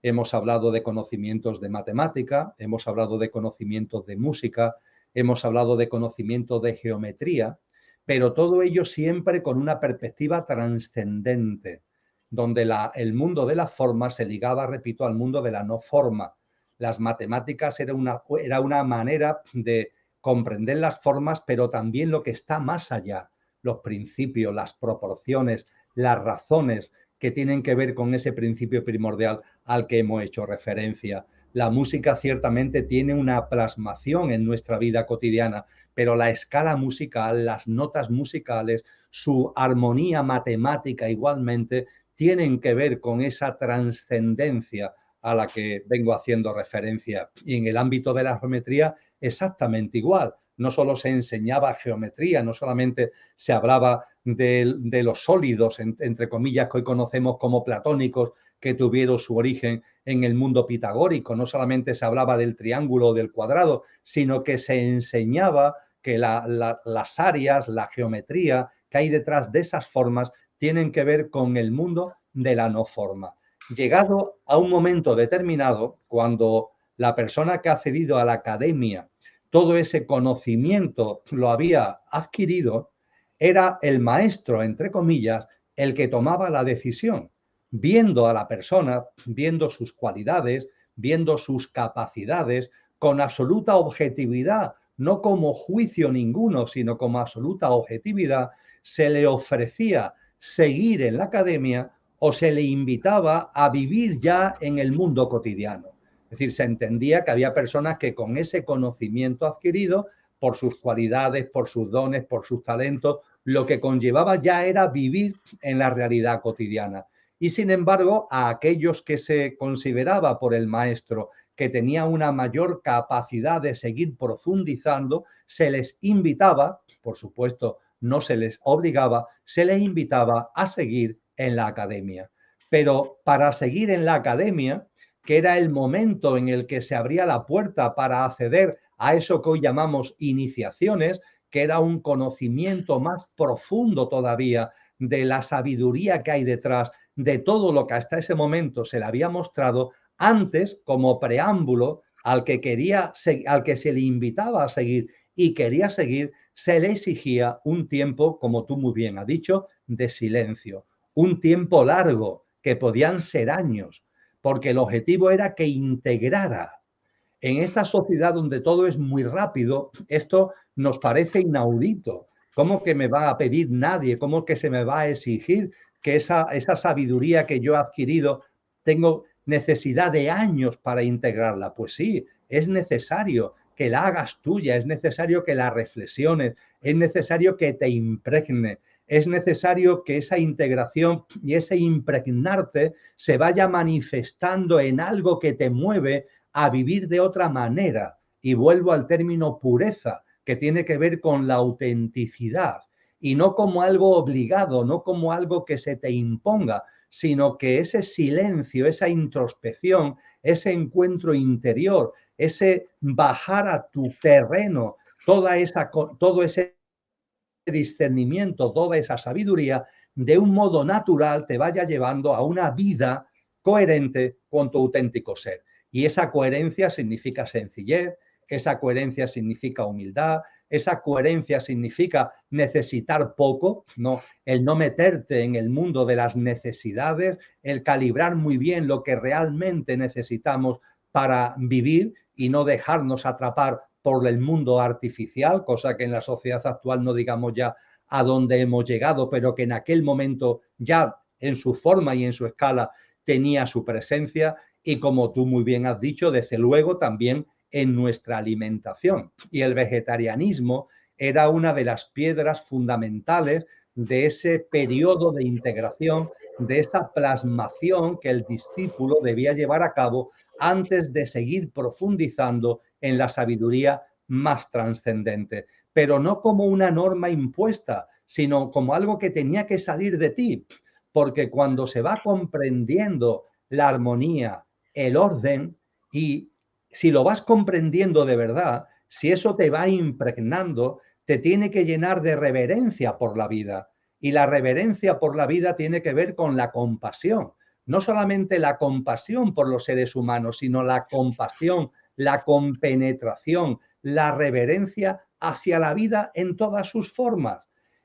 Hemos hablado de conocimientos de matemática, hemos hablado de conocimientos de música, hemos hablado de conocimientos de geometría, pero todo ello siempre con una perspectiva trascendente, donde el mundo de la forma se ligaba, repito, al mundo de la no forma. Las matemáticas era una manera de comprender las formas, pero también lo que está más allá, los principios, las proporciones, las razones que tienen que ver con ese principio primordial al que hemos hecho referencia. La música ciertamente tiene una plasmación en nuestra vida cotidiana, pero la escala musical, las notas musicales, su armonía matemática igualmente, tienen que ver con esa trascendencia a la que vengo haciendo referencia. Y en el ámbito de la geometría, exactamente igual. No solo se enseñaba geometría, no solamente se hablaba de los sólidos, entre comillas, que hoy conocemos como platónicos, que tuvieron su origen en el mundo pitagórico. No solamente se hablaba del triángulo o del cuadrado, sino que se enseñaba que las áreas, la geometría que hay detrás de esas formas tienen que ver con el mundo de la no forma. Llegado a un momento determinado, cuando la persona que ha accedido a la academia todo ese conocimiento lo había adquirido, era el maestro, entre comillas, el que tomaba la decisión, viendo a la persona, viendo sus cualidades, viendo sus capacidades, con absoluta objetividad, no como juicio ninguno, sino como absoluta objetividad, se le ofrecía seguir en la academia o se le invitaba a vivir ya en el mundo cotidiano. Es decir, se entendía que había personas que con ese conocimiento adquirido, por sus cualidades, por sus dones, por sus talentos, lo que conllevaba ya era vivir en la realidad cotidiana. Y sin embargo, a aquellos que se consideraba por el maestro que tenía una mayor capacidad de seguir profundizando, se les invitaba, por supuesto, no se les obligaba, se les invitaba a seguir en la academia. Pero para seguir en la academia, que era el momento en el que se abría la puerta para acceder a eso que hoy llamamos iniciaciones, que era un conocimiento más profundo todavía de la sabiduría que hay detrás de todo lo que hasta ese momento se le había mostrado, antes, como preámbulo, al que se le invitaba a seguir y quería seguir, se le exigía un tiempo, como tú muy bien has dicho, de silencio, un tiempo largo, que podían ser años, porque el objetivo era que integrara. En esta sociedad donde todo es muy rápido, esto nos parece inaudito. ¿Cómo que me va a pedir nadie? ¿Cómo que se me va a exigir que esa sabiduría que yo he adquirido tengo necesidad de años para integrarla? Pues sí, es necesario que la hagas tuya, es necesario que la reflexiones, es necesario que te impregne, es necesario que esa integración y ese impregnarte se vaya manifestando en algo que te mueve a vivir de otra manera. Y vuelvo al término pureza, que tiene que ver con la autenticidad, y no como algo obligado, no como algo que se te imponga, sino que ese silencio, esa introspección, ese encuentro interior, ese bajar a tu terreno, todo ese discernimiento, toda esa sabiduría, de un modo natural te vaya llevando a una vida coherente con tu auténtico ser. Y esa coherencia significa sencillez, esa coherencia significa humildad, esa coherencia significa necesitar poco, ¿no? El no meterte en el mundo de las necesidades, el calibrar muy bien lo que realmente necesitamos para vivir y no dejarnos atrapar por el mundo artificial, cosa que en la sociedad actual no digamos ya a dónde hemos llegado, pero que en aquel momento ya en su forma y en su escala tenía su presencia y, como tú muy bien has dicho, desde luego también en nuestra alimentación. Y el vegetarianismo era una de las piedras fundamentales de ese periodo de integración, de esa plasmación que el discípulo debía llevar a cabo antes de seguir profundizando en la sabiduría más trascendente, pero no como una norma impuesta, sino como algo que tenía que salir de ti, porque cuando se va comprendiendo la armonía, el orden, y si lo vas comprendiendo de verdad, si eso te va impregnando, te tiene que llenar de reverencia por la vida. Y la reverencia por la vida tiene que ver con la compasión. No solamente la compasión por los seres humanos, sino la compasión, la compenetración, la reverencia hacia la vida en todas sus formas.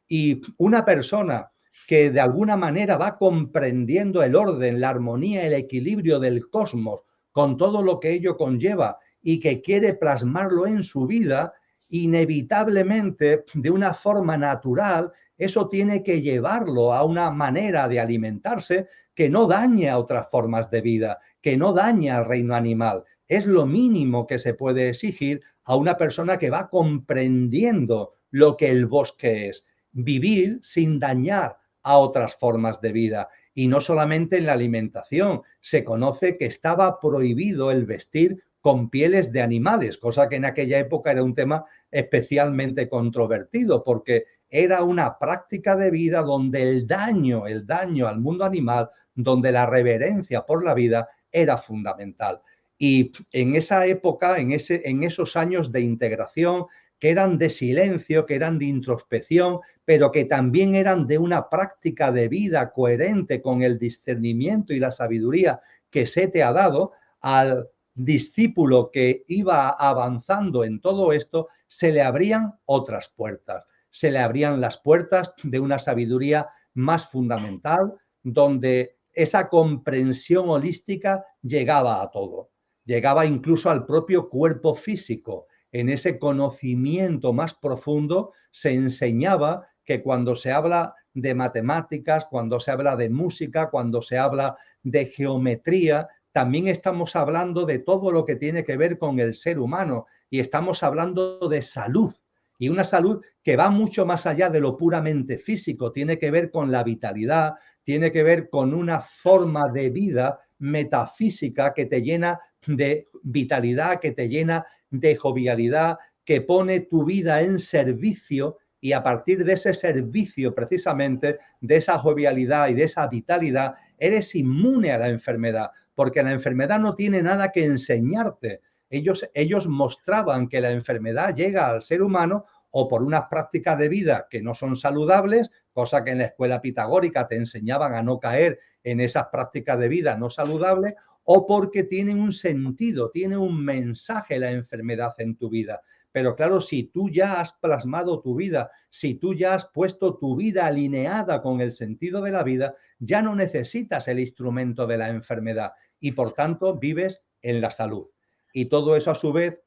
Y una persona que de alguna manera va comprendiendo el orden, la armonía, el equilibrio del cosmos, con todo lo que ello conlleva y que quiere plasmarlo en su vida, inevitablemente, de una forma natural, eso tiene que llevarlo a una manera de alimentarse que no dañe a otras formas de vida, que no dañe al reino animal. Es lo mínimo que se puede exigir a una persona que va comprendiendo lo que el bosque es. Vivir sin dañar a otras formas de vida. Y no solamente en la alimentación, se conoce que estaba prohibido el vestir con pieles de animales, cosa que en aquella época era un tema especialmente controvertido, porque era una práctica de vida donde el daño al mundo animal, donde la reverencia por la vida era fundamental. Y en esa época, en esos años de integración, que eran de silencio, que eran de introspección, pero que también eran de una práctica de vida coherente con el discernimiento y la sabiduría que se te ha dado, al discípulo que iba avanzando en todo esto, se le abrían otras puertas. Se le abrían las puertas de una sabiduría más fundamental, donde esa comprensión holística llegaba a todo. Llegaba incluso al propio cuerpo físico. En ese conocimiento más profundo se enseñaba que cuando se habla de matemáticas, cuando se habla de música, cuando se habla de geometría, también estamos hablando de todo lo que tiene que ver con el ser humano y estamos hablando de salud. Y una salud que va mucho más allá de lo puramente físico, tiene que ver con la vitalidad, tiene que ver con una forma de vida metafísica que te llena de vitalidad, que te llena de jovialidad, que pone tu vida en servicio, y a partir de ese servicio, precisamente, de esa jovialidad y de esa vitalidad, eres inmune a la enfermedad, porque la enfermedad no tiene nada que enseñarte. Ellos mostraban que la enfermedad llega al ser humano o por unas prácticas de vida que no son saludables, cosa que en la escuela pitagórica te enseñaban a no caer en esas prácticas de vida no saludables, o porque tiene un sentido, tiene un mensaje la enfermedad en tu vida. Pero claro, si tú ya has plasmado tu vida, si tú ya has puesto tu vida alineada con el sentido de la vida, ya no necesitas el instrumento de la enfermedad y por tanto vives en la salud. Y todo eso a su vez,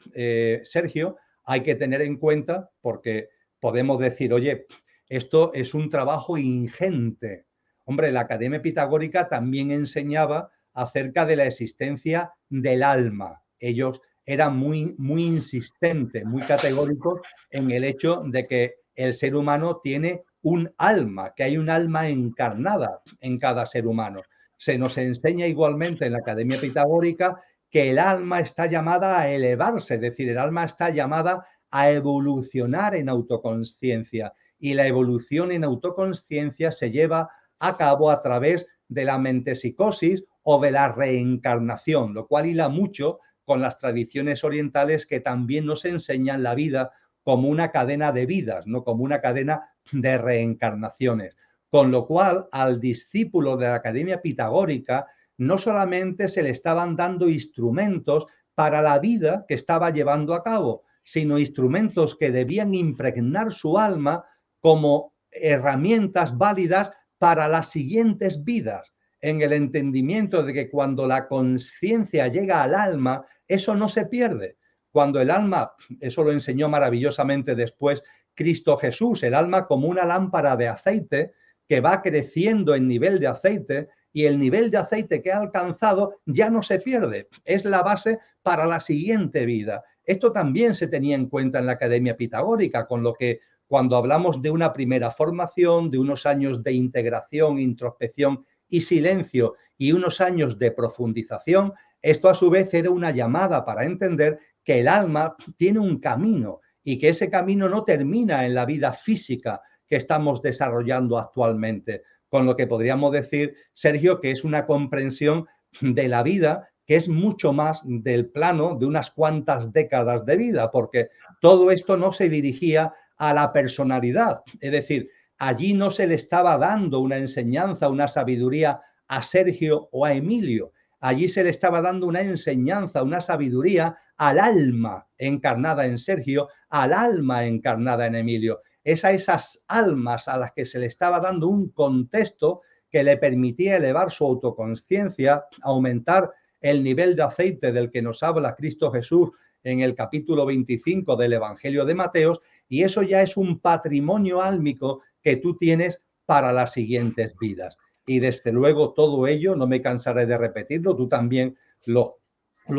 Sergio, hay que tener en cuenta porque podemos decir, oye, esto es un trabajo ingente. Hombre, la Academia Pitagórica también enseñaba acerca de la existencia del alma. Ellos eran muy insistentes, muy categóricos en el hecho de que el ser humano tiene un alma, que hay un alma encarnada en cada ser humano. Se nos enseña igualmente en la Academia Pitagórica que el alma está llamada a elevarse, es decir, el alma está llamada a evolucionar en autoconsciencia, y la evolución en autoconsciencia se lleva a cabo a través de la mentepsicosis o de la reencarnación, lo cual hila mucho con las tradiciones orientales que también nos enseñan la vida como una cadena de vidas, no como una cadena de reencarnaciones. Con lo cual, al discípulo de la Academia Pitagórica no solamente se le estaban dando instrumentos para la vida que estaba llevando a cabo, sino instrumentos que debían impregnar su alma como herramientas válidas para las siguientes vidas, en el entendimiento de que cuando la conciencia llega al alma, eso no se pierde. Cuando el alma, eso lo enseñó maravillosamente después Cristo Jesús, el alma como una lámpara de aceite que va creciendo en nivel de aceite, y el nivel de aceite que ha alcanzado ya no se pierde, es la base para la siguiente vida. Esto también se tenía en cuenta en la Academia Pitagórica, con lo que cuando hablamos de una primera formación, de unos años de integración, introspección y silencio y unos años de profundización, esto a su vez era una llamada para entender que el alma tiene un camino y que ese camino no termina en la vida física que estamos desarrollando actualmente. Con lo que podríamos decir, Sergio, que es una comprensión de la vida que es mucho más del plano de unas cuantas décadas de vida, porque todo esto no se dirigía a la personalidad. Es decir, allí no se le estaba dando una enseñanza, una sabiduría a Sergio o a Emilio. Allí se le estaba dando una enseñanza, una sabiduría al alma encarnada en Sergio, al alma encarnada en Emilio. Es a esas almas a las que se le estaba dando un contexto que le permitía elevar su autoconsciencia, aumentar el nivel de aceite del que nos habla Cristo Jesús en el capítulo 25 del Evangelio de Mateo, y eso ya es un patrimonio álmico que tú tienes para las siguientes vidas. Y desde luego todo ello, no me cansaré de repetirlo, tú también lo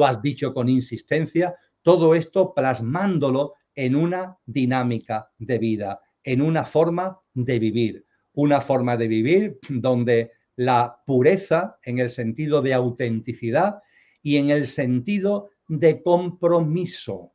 has dicho con insistencia, todo esto plasmándolo en una dinámica de vida, en una forma de vivir donde la pureza en el sentido de autenticidad y en el sentido de compromiso.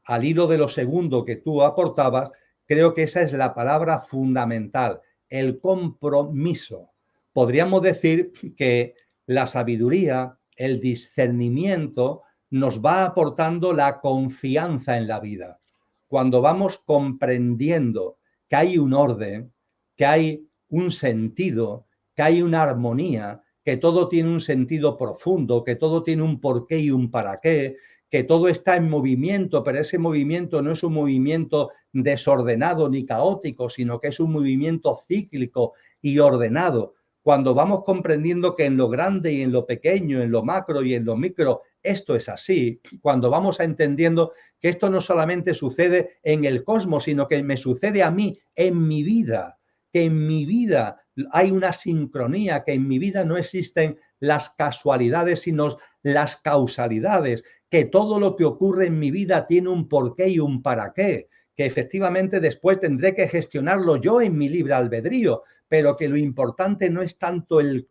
Al hilo de lo segundo que tú aportabas, creo que esa es la palabra fundamental, el compromiso. Podríamos decir que la sabiduría, el discernimiento, nos va aportando la confianza en la vida. Cuando vamos comprendiendo que hay un orden, que hay un sentido, que hay una armonía, que todo tiene un sentido profundo, que todo tiene un porqué y un para qué, que todo está en movimiento, pero ese movimiento no es un movimiento desordenado ni caótico, sino que es un movimiento cíclico y ordenado. Cuando vamos comprendiendo que en lo grande y en lo pequeño, en lo macro y en lo micro, esto es así, cuando vamos entendiendo que esto no solamente sucede en el cosmos, sino que me sucede a mí en mi vida, que en mi vida hay una sincronía, que en mi vida no existen las casualidades, sino las causalidades, que todo lo que ocurre en mi vida tiene un porqué y un para qué, que efectivamente después tendré que gestionarlo yo en mi libre albedrío, pero que lo importante no es tanto el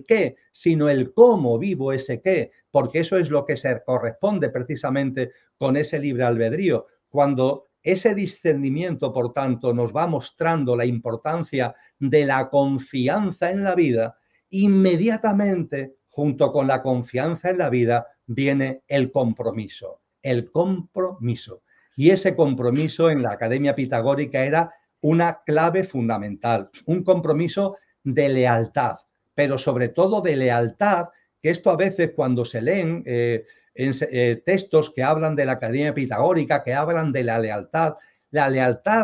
qué, sino el cómo vivo ese qué, porque eso es lo que se corresponde precisamente con ese libre albedrío. Cuando ese discernimiento, por tanto, nos va mostrando la importancia de la confianza en la vida, inmediatamente, junto con la confianza en la vida, viene el compromiso. El compromiso. Y ese compromiso en la Academia Pitagórica era una clave fundamental, un compromiso de lealtad, pero sobre todo de lealtad, que esto a veces cuando se leen textos que hablan de la Academia Pitagórica, que hablan de la lealtad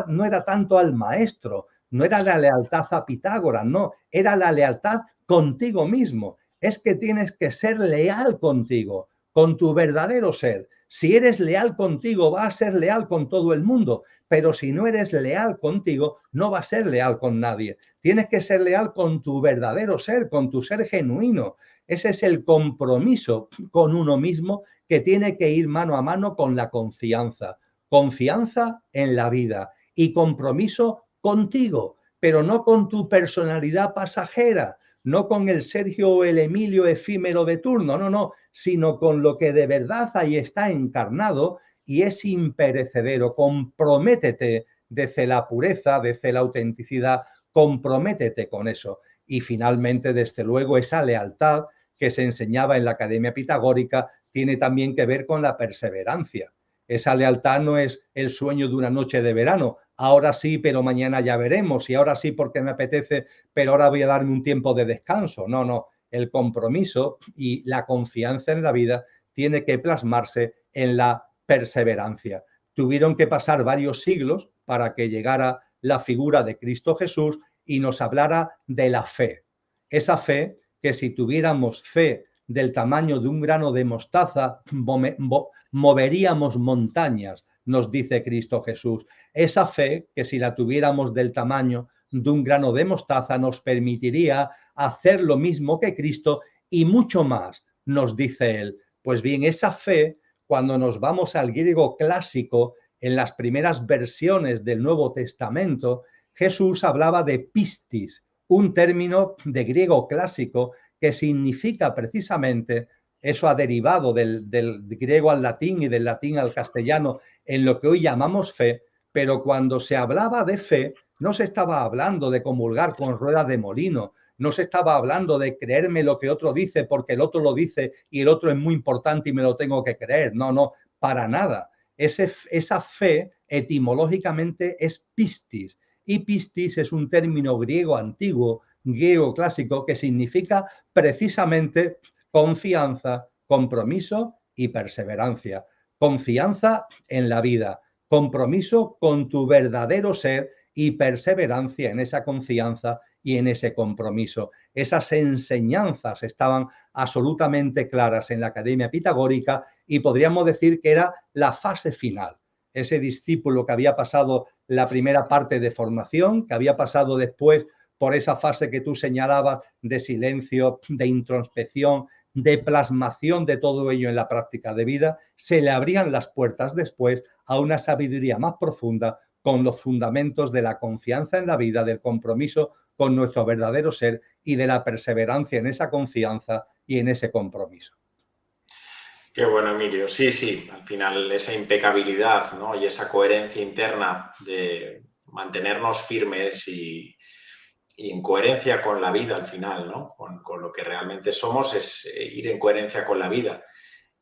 no era tanto al maestro, no era la lealtad a Pitágoras, no, era la lealtad contigo mismo. Es que tienes que ser leal contigo, con tu verdadero ser. Si eres leal contigo, vas a ser leal con todo el mundo, pero si no eres leal contigo, no vas a ser leal con nadie. Tienes que ser leal con tu verdadero ser, con tu ser genuino. Ese es el compromiso con uno mismo que tiene que ir mano a mano con la confianza. Confianza en la vida y compromiso contigo, pero no con tu personalidad pasajera, no con el Sergio o el Emilio efímero de turno, no, sino con lo que de verdad ahí está encarnado y es imperecedero. Comprométete desde la pureza, desde la autenticidad, comprométete con eso. Y finalmente, desde luego, esa lealtad que se enseñaba en la Academia Pitagórica tiene también que ver con la perseverancia. Esa lealtad no es el sueño de una noche de verano. Ahora sí, pero mañana ya veremos. Y ahora sí porque me apetece, pero ahora voy a darme un tiempo de descanso. No. El compromiso y la confianza en la vida tiene que plasmarse en la perseverancia. tuvieron que pasar varios siglos para que llegara la figura de Cristo Jesús y nos hablara de la fe. Esa fe que si tuviéramos fe del tamaño de un grano de mostaza, moveríamos montañas, nos dice Cristo Jesús. Esa fe que si la tuviéramos del tamaño de un grano de mostaza nos permitiría hacer lo mismo que Cristo y mucho más, nos dice él. Pues bien, esa fe, cuando nos vamos al griego clásico, en las primeras versiones del Nuevo Testamento, Jesús hablaba de pistis, un término de griego clásico que significa precisamente, eso ha derivado del griego al latín y del latín al castellano, en lo que hoy llamamos fe, pero cuando se hablaba de fe, no se estaba hablando de comulgar con ruedas de molino, no se estaba hablando de creerme lo que otro dice porque el otro lo dice y el otro es muy importante y me lo tengo que creer. No, no, para nada. Esa fe etimológicamente es pistis, y pistis es un término griego antiguo, griego clásico, que significa precisamente confianza, compromiso y perseverancia. Confianza en la vida, compromiso con tu verdadero ser y perseverancia en esa confianza y en ese compromiso. Esas enseñanzas estaban absolutamente claras en la Academia Pitagórica y podríamos decir que era la fase final. Ese discípulo que había pasado la primera parte de formación, que había pasado después por esa fase que tú señalabas de silencio, de introspección, de plasmación de todo ello en la práctica de vida, se le abrían las puertas después a una sabiduría más profunda con los fundamentos de la confianza en la vida, del compromiso con nuestro verdadero ser y de la perseverancia en esa confianza y en ese compromiso. Qué bueno, Emilio. Sí, sí, al final esa impecabilidad, ¿no? Y esa coherencia interna de mantenernos firmes y en coherencia con la vida al final, ¿no? Con lo que realmente somos es ir en coherencia con la vida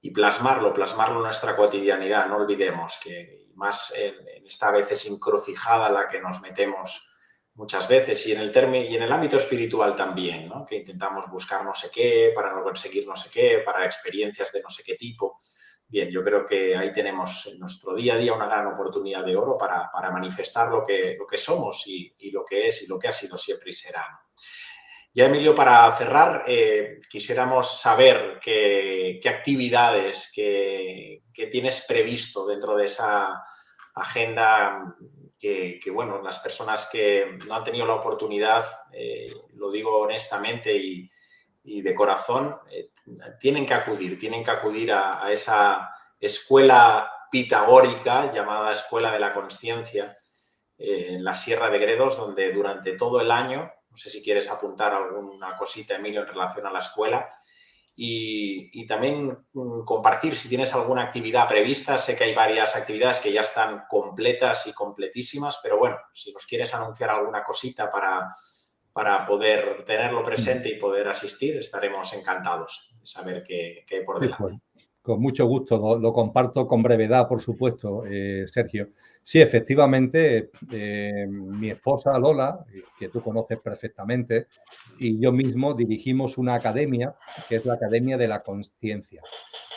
y plasmarlo en nuestra cotidianidad. No olvidemos que más en esta a veces encrucijada a la que nos metemos muchas veces y en el ámbito espiritual también, ¿no? Que intentamos buscar no sé qué para no conseguir no sé qué, para experiencias de no sé qué tipo. Bien, yo creo que ahí tenemos en nuestro día a día una gran oportunidad de oro para manifestar lo que somos y lo que es y lo que ha sido siempre y será, ¿no? Ya, Emilio, para cerrar, quisiéramos saber qué actividades que tienes previsto dentro de esa agenda que, bueno, las personas que no han tenido la oportunidad, lo digo honestamente y de corazón, tienen que acudir a esa escuela pitagórica llamada Escuela de la Consciencia en la Sierra de Gredos, donde durante todo el año, no sé si quieres apuntar alguna cosita, Emilio, en relación a la escuela, y también compartir si tienes alguna actividad prevista. Sé que hay varias actividades que ya están completas y completísimas, pero bueno, si nos quieres anunciar alguna cosita para poder tenerlo presente y poder asistir, estaremos encantados de saber qué hay por delante. Sí, pues, con mucho gusto, lo comparto con brevedad, por supuesto, Sergio. Sí, efectivamente, mi esposa Lola, que tú conoces perfectamente, y yo mismo dirigimos una academia, que es la Academia de la Consciencia,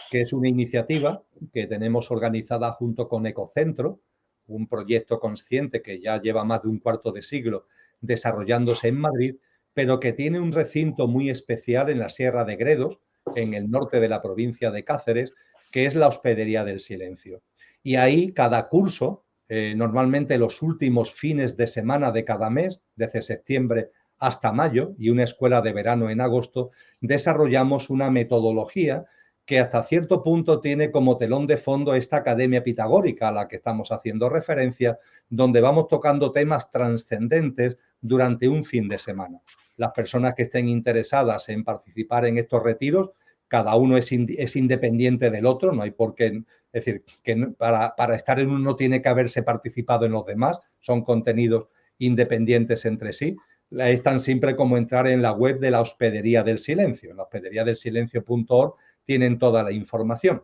que es una iniciativa que tenemos organizada junto con Ecocentro, un proyecto consciente que ya lleva más de un cuarto de siglo desarrollándose en Madrid, pero que tiene un recinto muy especial en la Sierra de Gredos, en el norte de la provincia de Cáceres, que es la Hospedería del Silencio. Y ahí cada curso, normalmente los últimos fines de semana de cada mes, desde septiembre hasta mayo, y una escuela de verano en agosto, desarrollamos una metodología que hasta cierto punto tiene como telón de fondo esta academia pitagórica a la que estamos haciendo referencia, donde vamos tocando temas trascendentes durante un fin de semana. Las personas que estén interesadas en participar en estos retiros, cada uno es independiente del otro, no hay por qué, es decir, que para estar en uno tiene que haberse participado en los demás, son contenidos independientes entre sí. Es tan simple como entrar en la web de la Hospedería del Silencio, en la hospederiadelsilencio.org tienen toda la información.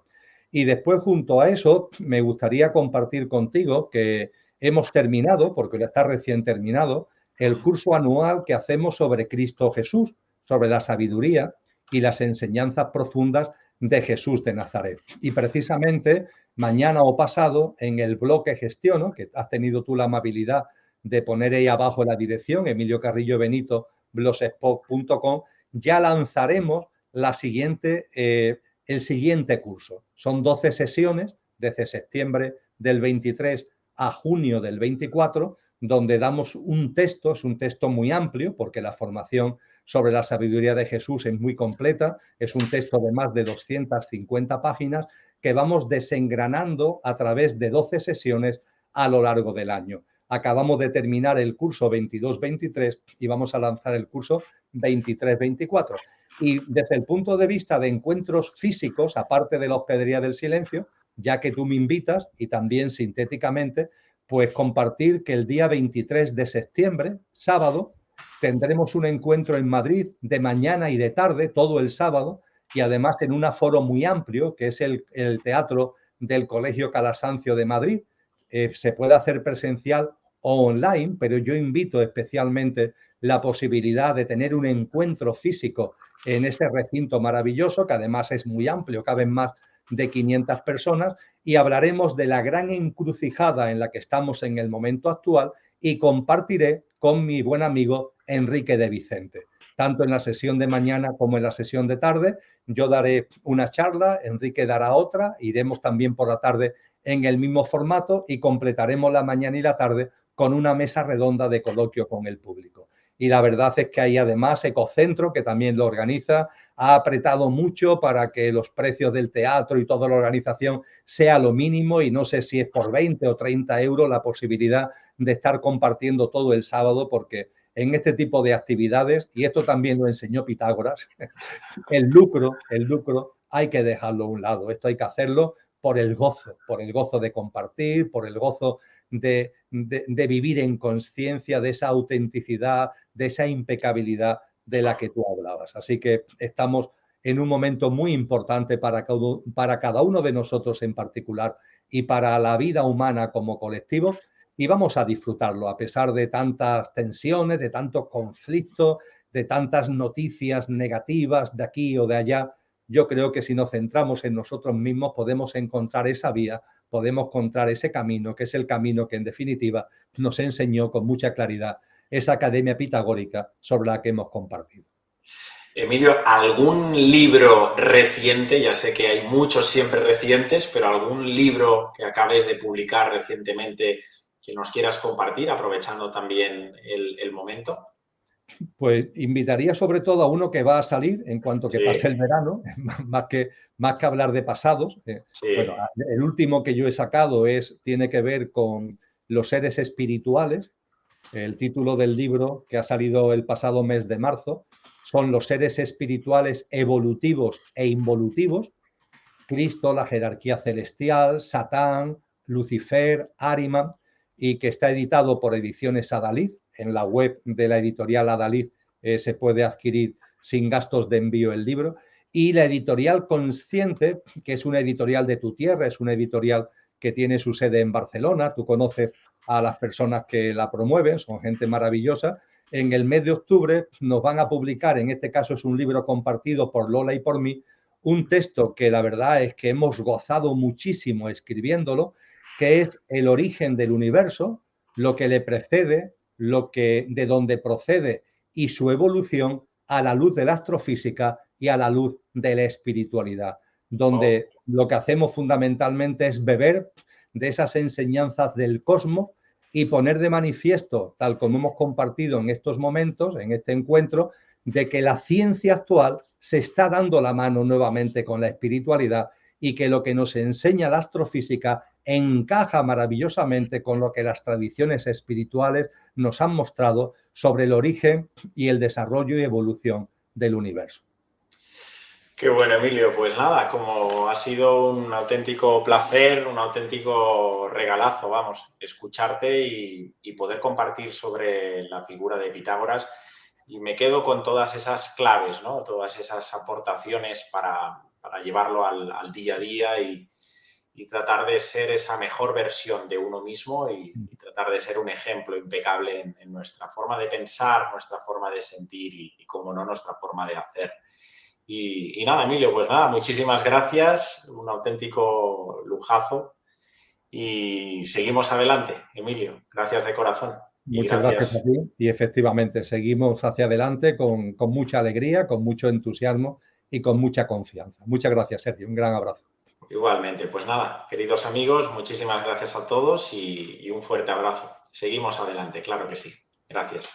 Y después, junto a eso, me gustaría compartir contigo que hemos terminado, porque ya está recién terminado, el curso anual que hacemos sobre Cristo Jesús, sobre la sabiduría y las enseñanzas profundas de Jesús de Nazaret. Y precisamente mañana o pasado en el blog que gestiono, que has tenido tú la amabilidad de poner ahí abajo la dirección, Emilio Carrillo Benito, blogspot.com, ya lanzaremos el siguiente curso. Son 12 sesiones desde septiembre del 23 a junio del 24, donde damos un texto, es un texto muy amplio, porque la formación sobre la sabiduría de Jesús es muy completa, es un texto de más de 250 páginas que vamos desengranando a través de 12 sesiones a lo largo del año. Acabamos de terminar el curso 22-23 y vamos a lanzar el curso 23-24. Y desde el punto de vista de encuentros físicos, aparte de la hospedería del silencio, ya que tú me invitas y también sintéticamente, pues compartir que el día 23 de septiembre, sábado, tendremos un encuentro en Madrid de mañana y de tarde, todo el sábado, y además en un aforo muy amplio, que es el teatro del Colegio Calasancio de Madrid. Se puede hacer presencial o online, pero yo invito especialmente la posibilidad de tener un encuentro físico en ese recinto maravilloso, que además es muy amplio, caben más de 500 personas, y hablaremos de la gran encrucijada en la que estamos en el momento actual y compartiré con mi buen amigo Enrique de Vicente. Tanto en la sesión de mañana como en la sesión de tarde, yo daré una charla, Enrique dará otra, iremos también por la tarde en el mismo formato y completaremos la mañana y la tarde con una mesa redonda de coloquio con el público. Y la verdad es que hay además Ecocentro, que también lo organiza, ha apretado mucho para que los precios del teatro y toda la organización sea lo mínimo, y no sé si es por 20 o 30 euros la posibilidad de estar compartiendo todo el sábado, porque en este tipo de actividades, y esto también lo enseñó Pitágoras, el lucro hay que dejarlo a un lado. Esto hay que hacerlo por el gozo de compartir, por el gozo de vivir en conciencia de esa autenticidad, de esa impecabilidad de la que tú hablabas. Así que estamos en un momento muy importante para cada uno de nosotros en particular y para la vida humana como colectivo, y vamos a disfrutarlo a pesar de tantas tensiones, de tantos conflictos, de tantas noticias negativas de aquí o de allá. Yo creo que si nos centramos en nosotros mismos podemos encontrar esa vía, podemos encontrar ese camino, que es el camino que en definitiva nos enseñó con mucha claridad esa academia pitagórica sobre la que hemos compartido. Emilio, ¿algún libro reciente? Ya sé que hay muchos siempre recientes, pero algún libro que acabes de publicar recientemente que nos quieras compartir, aprovechando también el momento. Pues invitaría sobre todo a uno que va a salir en cuanto que pase Sí, el verano, más que hablar de pasados. Bueno, sí. el último que yo he sacado tiene que ver con los seres espirituales. El título del libro, que ha salido el pasado mes de marzo, son los seres espirituales evolutivos e involutivos: Cristo, la jerarquía celestial, Satán, Lucifer, Ahriman, y que está editado por Ediciones Adalid. En la web de la editorial Adalid se puede adquirir sin gastos de envío el libro. Y la editorial Consciente, que es una editorial de tu tierra, es una editorial que tiene su sede en Barcelona. Tú conoces a las personas que la promueven, son gente maravillosa. En el mes de octubre nos van a publicar, en este caso es un libro compartido por Lola y por mí, un texto que la verdad es que hemos gozado muchísimo escribiéndolo, que es el origen del universo, lo que le precede, de donde procede y su evolución a la luz de la astrofísica y a la luz de la espiritualidad, Oh, donde lo que hacemos fundamentalmente es beber de esas enseñanzas del cosmos y poner de manifiesto, tal como hemos compartido en estos momentos, en este encuentro, de que la ciencia actual se está dando la mano nuevamente con la espiritualidad, y que lo que nos enseña la astrofísica encaja maravillosamente con lo que las tradiciones espirituales nos han mostrado sobre el origen y el desarrollo y evolución del universo. qué bueno, Emilio. Pues nada, como ha sido un auténtico placer, un auténtico regalazo, vamos, escucharte y poder compartir sobre la figura de Pitágoras. Y me quedo con todas esas claves, ¿no? Todas esas aportaciones para llevarlo al día a día y tratar de ser esa mejor versión de uno mismo y tratar de ser un ejemplo impecable en nuestra forma de pensar, nuestra forma de sentir como no, nuestra forma de hacer. Y nada, Emilio, pues nada, muchísimas gracias, un auténtico lujo lujazo y seguimos adelante, Emilio. Gracias de corazón. Muchas gracias a ti y efectivamente seguimos hacia adelante con mucha alegría, con mucho entusiasmo y con mucha confianza. Muchas gracias, Sergio. Un gran abrazo. Igualmente, pues nada, queridos amigos, muchísimas gracias a todos y un fuerte abrazo. Seguimos adelante, claro que sí. Gracias.